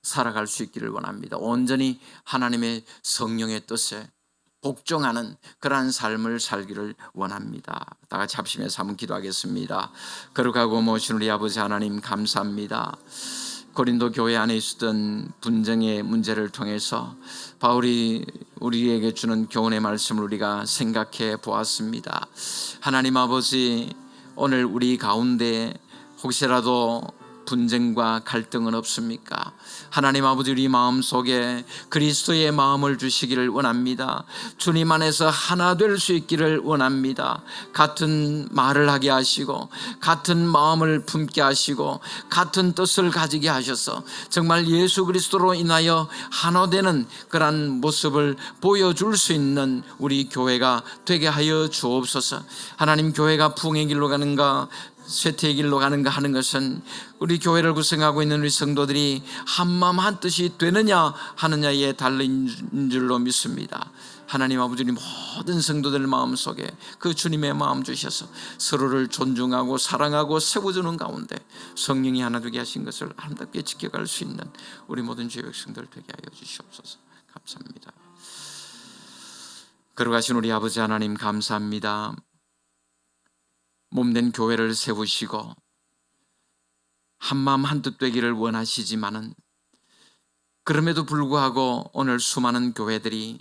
살아갈 수 있기를 원합니다. 온전히 하나님의 성령의 뜻에 복종하는 그러한 삶을 살기를 원합니다. 다 같이 합심해서 한번 기도하겠습니다. 거룩하고 모신 우리 아버지 하나님 감사합니다. 고린도 교회 안에 있었던 분쟁의 문제를 통해서 바울이 우리에게 주는 교훈의 말씀을 우리가 생각해 보았습니다. 하나님 아버지, 오늘 우리 가운데 혹시라도 분쟁과 갈등은 없습니까? 하나님 아버지, 우리 마음속에 그리스도의 마음을 주시기를 원합니다. 주님 안에서 하나 될 수 있기를 원합니다. 같은 말을 하게 하시고 같은 마음을 품게 하시고 같은 뜻을 가지게 하셔서 정말 예수 그리스도로 인하여 하나 되는 그런 모습을 보여줄 수 있는 우리 교회가 되게 하여 주옵소서. 하나님, 교회가 부흥의 길로 가는가 쇠퇴의 길로 가는가 하는 것은 우리 교회를 구성하고 있는 우리 성도들이 한마음 한뜻이 되느냐 하느냐에 달린 줄로 믿습니다. 하나님 아버지, 모든 성도들 마음속에 그 주님의 마음 주셔서 서로를 존중하고 사랑하고 세워주는 가운데 성령이 하나 되게 하신 것을 아름답게 지켜갈 수 있는 우리 모든 주의 백성들 되게 하여 주시옵소서. 감사합니다. 걸어가신 우리 아버지 하나님 감사합니다. 몸된 교회를 세우시고 한마음 한뜻 되기를 원하시지만은 그럼에도 불구하고 오늘 수많은 교회들이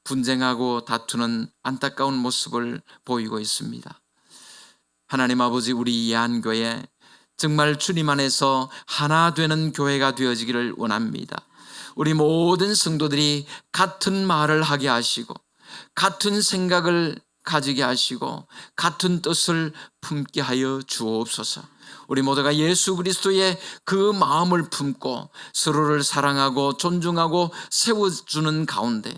분쟁하고 다투는 안타까운 모습을 보이고 있습니다. 하나님 아버지, 우리 예한교회 정말 주님 안에서 하나 되는 교회가 되어지기를 원합니다. 우리 모든 성도들이 같은 말을 하게 하시고 같은 생각을 가지게 하시고 같은 뜻을 품게 하여 주옵소서. 우리 모두가 예수 그리스도의 그 마음을 품고 서로를 사랑하고 존중하고 세워주는 가운데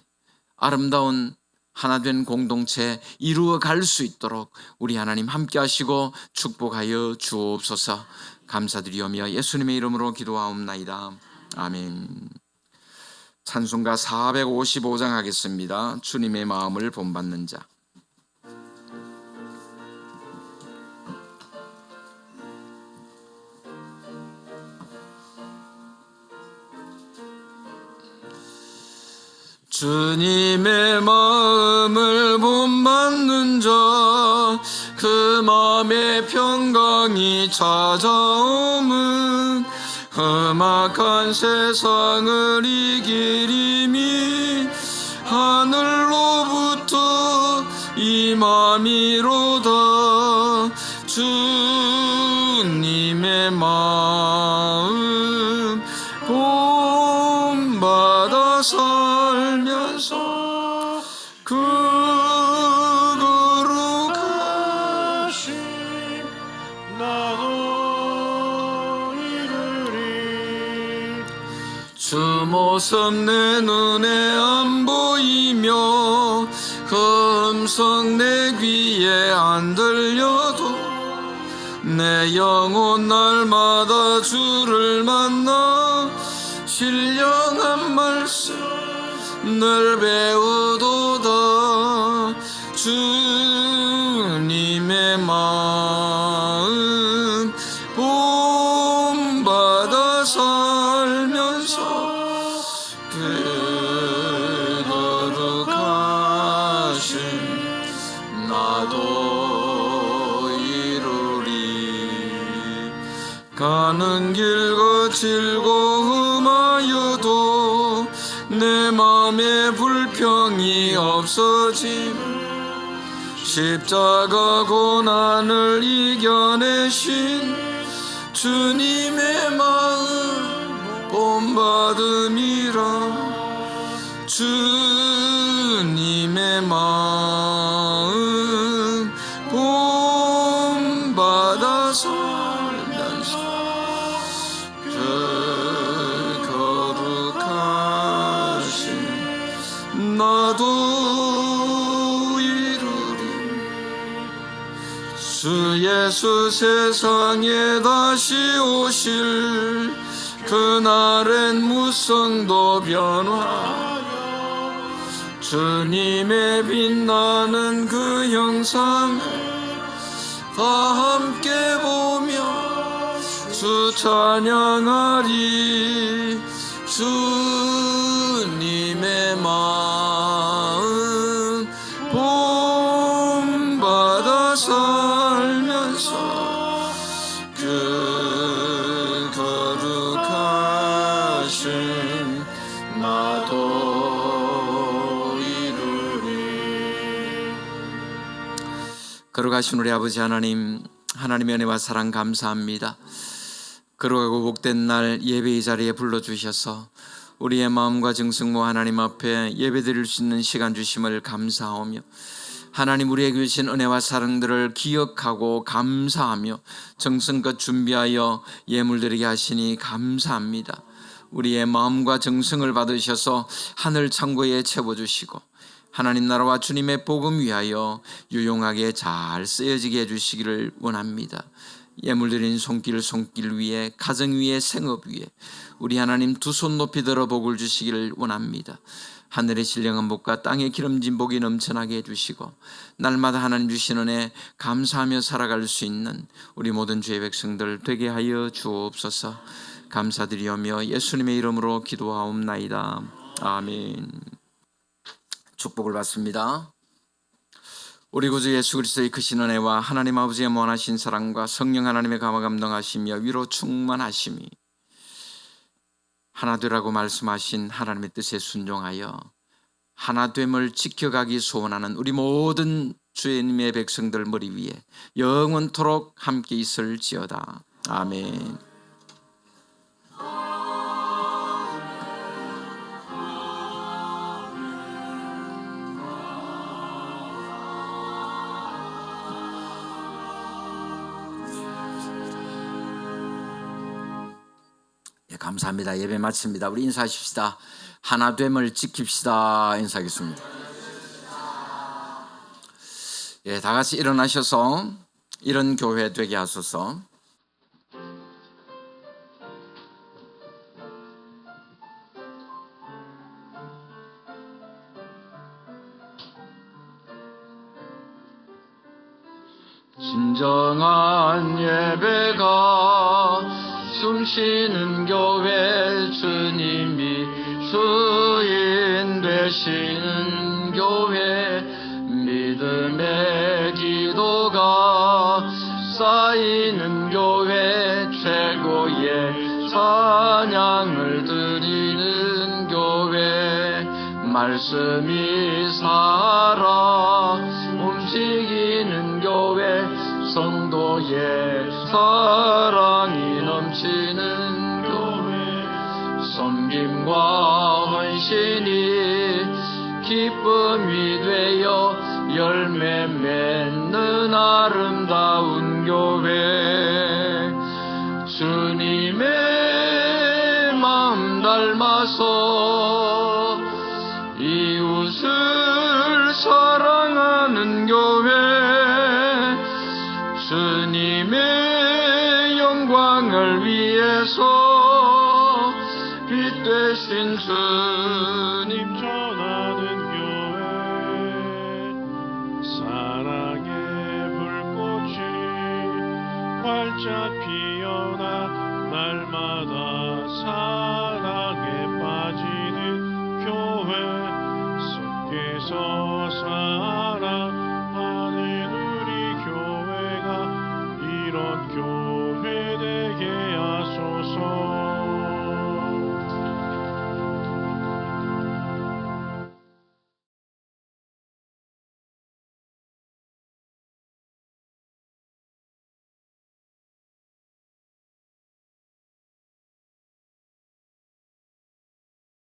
아름다운 하나된 공동체 이루어갈 수 있도록 우리 하나님 함께 하시고 축복하여 주옵소서. 감사드리오며 예수님의 이름으로 기도하옵나이다. 아멘. 찬송가 455장 하겠습니다. 주님의 마음을 본받는 자. 주님의 마음을 본받는 자, 그 마음의 평강이 찾아오면 험악한 세상을 이기림이 하늘로부터 임함이로다. 주님의 마음 본받아 살면서 그거로 가시 나도 이르리. 주 모습 내 눈에 안 보이며 그 음성 내 귀에 안 들려도 내 영혼 날마다 주를 만나 신령한 말씀 늘 배우도다. 주님의 마음 본받아 살면서 그 거룩하신 나도 이루리. 가는 길 거칠고 험하여도 내 맘에 불평이 없어짐. 십자가 고난을 이겨내신 주님의 마음 본받음이라. 주님의 마음 본받아 살면서 그 거룩하신 나도 이루리. 주 예수 세상에 다시 오실 그날엔 무성도 변화. 주님의 빛나는 그 형상을 다 함께 보며 주 찬양하리. 주님의 마음 본받아 살면서 그 거룩하신 나도 이루리. 거룩하신 우리 아버지 하나님, 하나님의 은혜와 사랑 감사합니다. 거룩하고 복된 날 예배의 자리에 불러주셔서 우리의 마음과 정성모 하나님 앞에 예배드릴 수 있는 시간 주심을 감사하며, 하나님 우리에게 주신 은혜와 사랑들을 기억하고 감사하며 정성껏 준비하여 예물드리게 하시니 감사합니다. 우리의 마음과 정성을 받으셔서 하늘 창고에 채워주시고 하나님 나라와 주님의 복음 위하여 유용하게 잘 쓰여지게 해주시기를 원합니다. 예물드린 손길 위에, 가정 위에, 생업 위에 우리 하나님 두 손 높이 들어 복을 주시기를 원합니다. 하늘의 신령한 복과 땅의 기름진 복이 넘쳐나게 해주시고 날마다 하나님 주시는 은혜 감사하며 살아갈 수 있는 우리 모든 주의 백성들 되게 하여 주옵소서. 감사드리오며 예수님의 이름으로 기도하옵나이다. 아멘. 축복을 받습니다. 우리 구주 예수 그리스도의 크신 은혜와 하나님 아버지의 무한하신 사랑과 성령 하나님의 감화 감동하시며 위로 충만하심이 하나되라고 말씀하신 하나님의 뜻에 순종하여 하나됨을 지켜가기 소원하는 우리 모든 주님의 백성들 머리 위에 영원토록 함께 있을지어다. 아멘. 감사합니다. 예배 마칩니다. 우리 인사하십시다. 하나됨을 지킵시다. 인사하겠습니다. 예, 다 같이 일어나셔서 이런 교회 되게 하소서. 진정한 예배가 숨쉬는 교회, 주님이 주인 되시는 교회, 믿음의 기도가 쌓이는 교회, 최고의 말씀이 살아 움직이는 교회 성도의 사랑이 넘치는 교회 섬김과 헌신이 기쁨이 되어 열매 맺는 아름다운 교회 주님의 마음 닮아서 이웃을 사랑하는 교회 주님의 영광을 위해서 빛 되신 주님 전하는 교회 사랑의 불꽃이 활짝 피어나 날마다 사랑에 빠지는 교회 속에서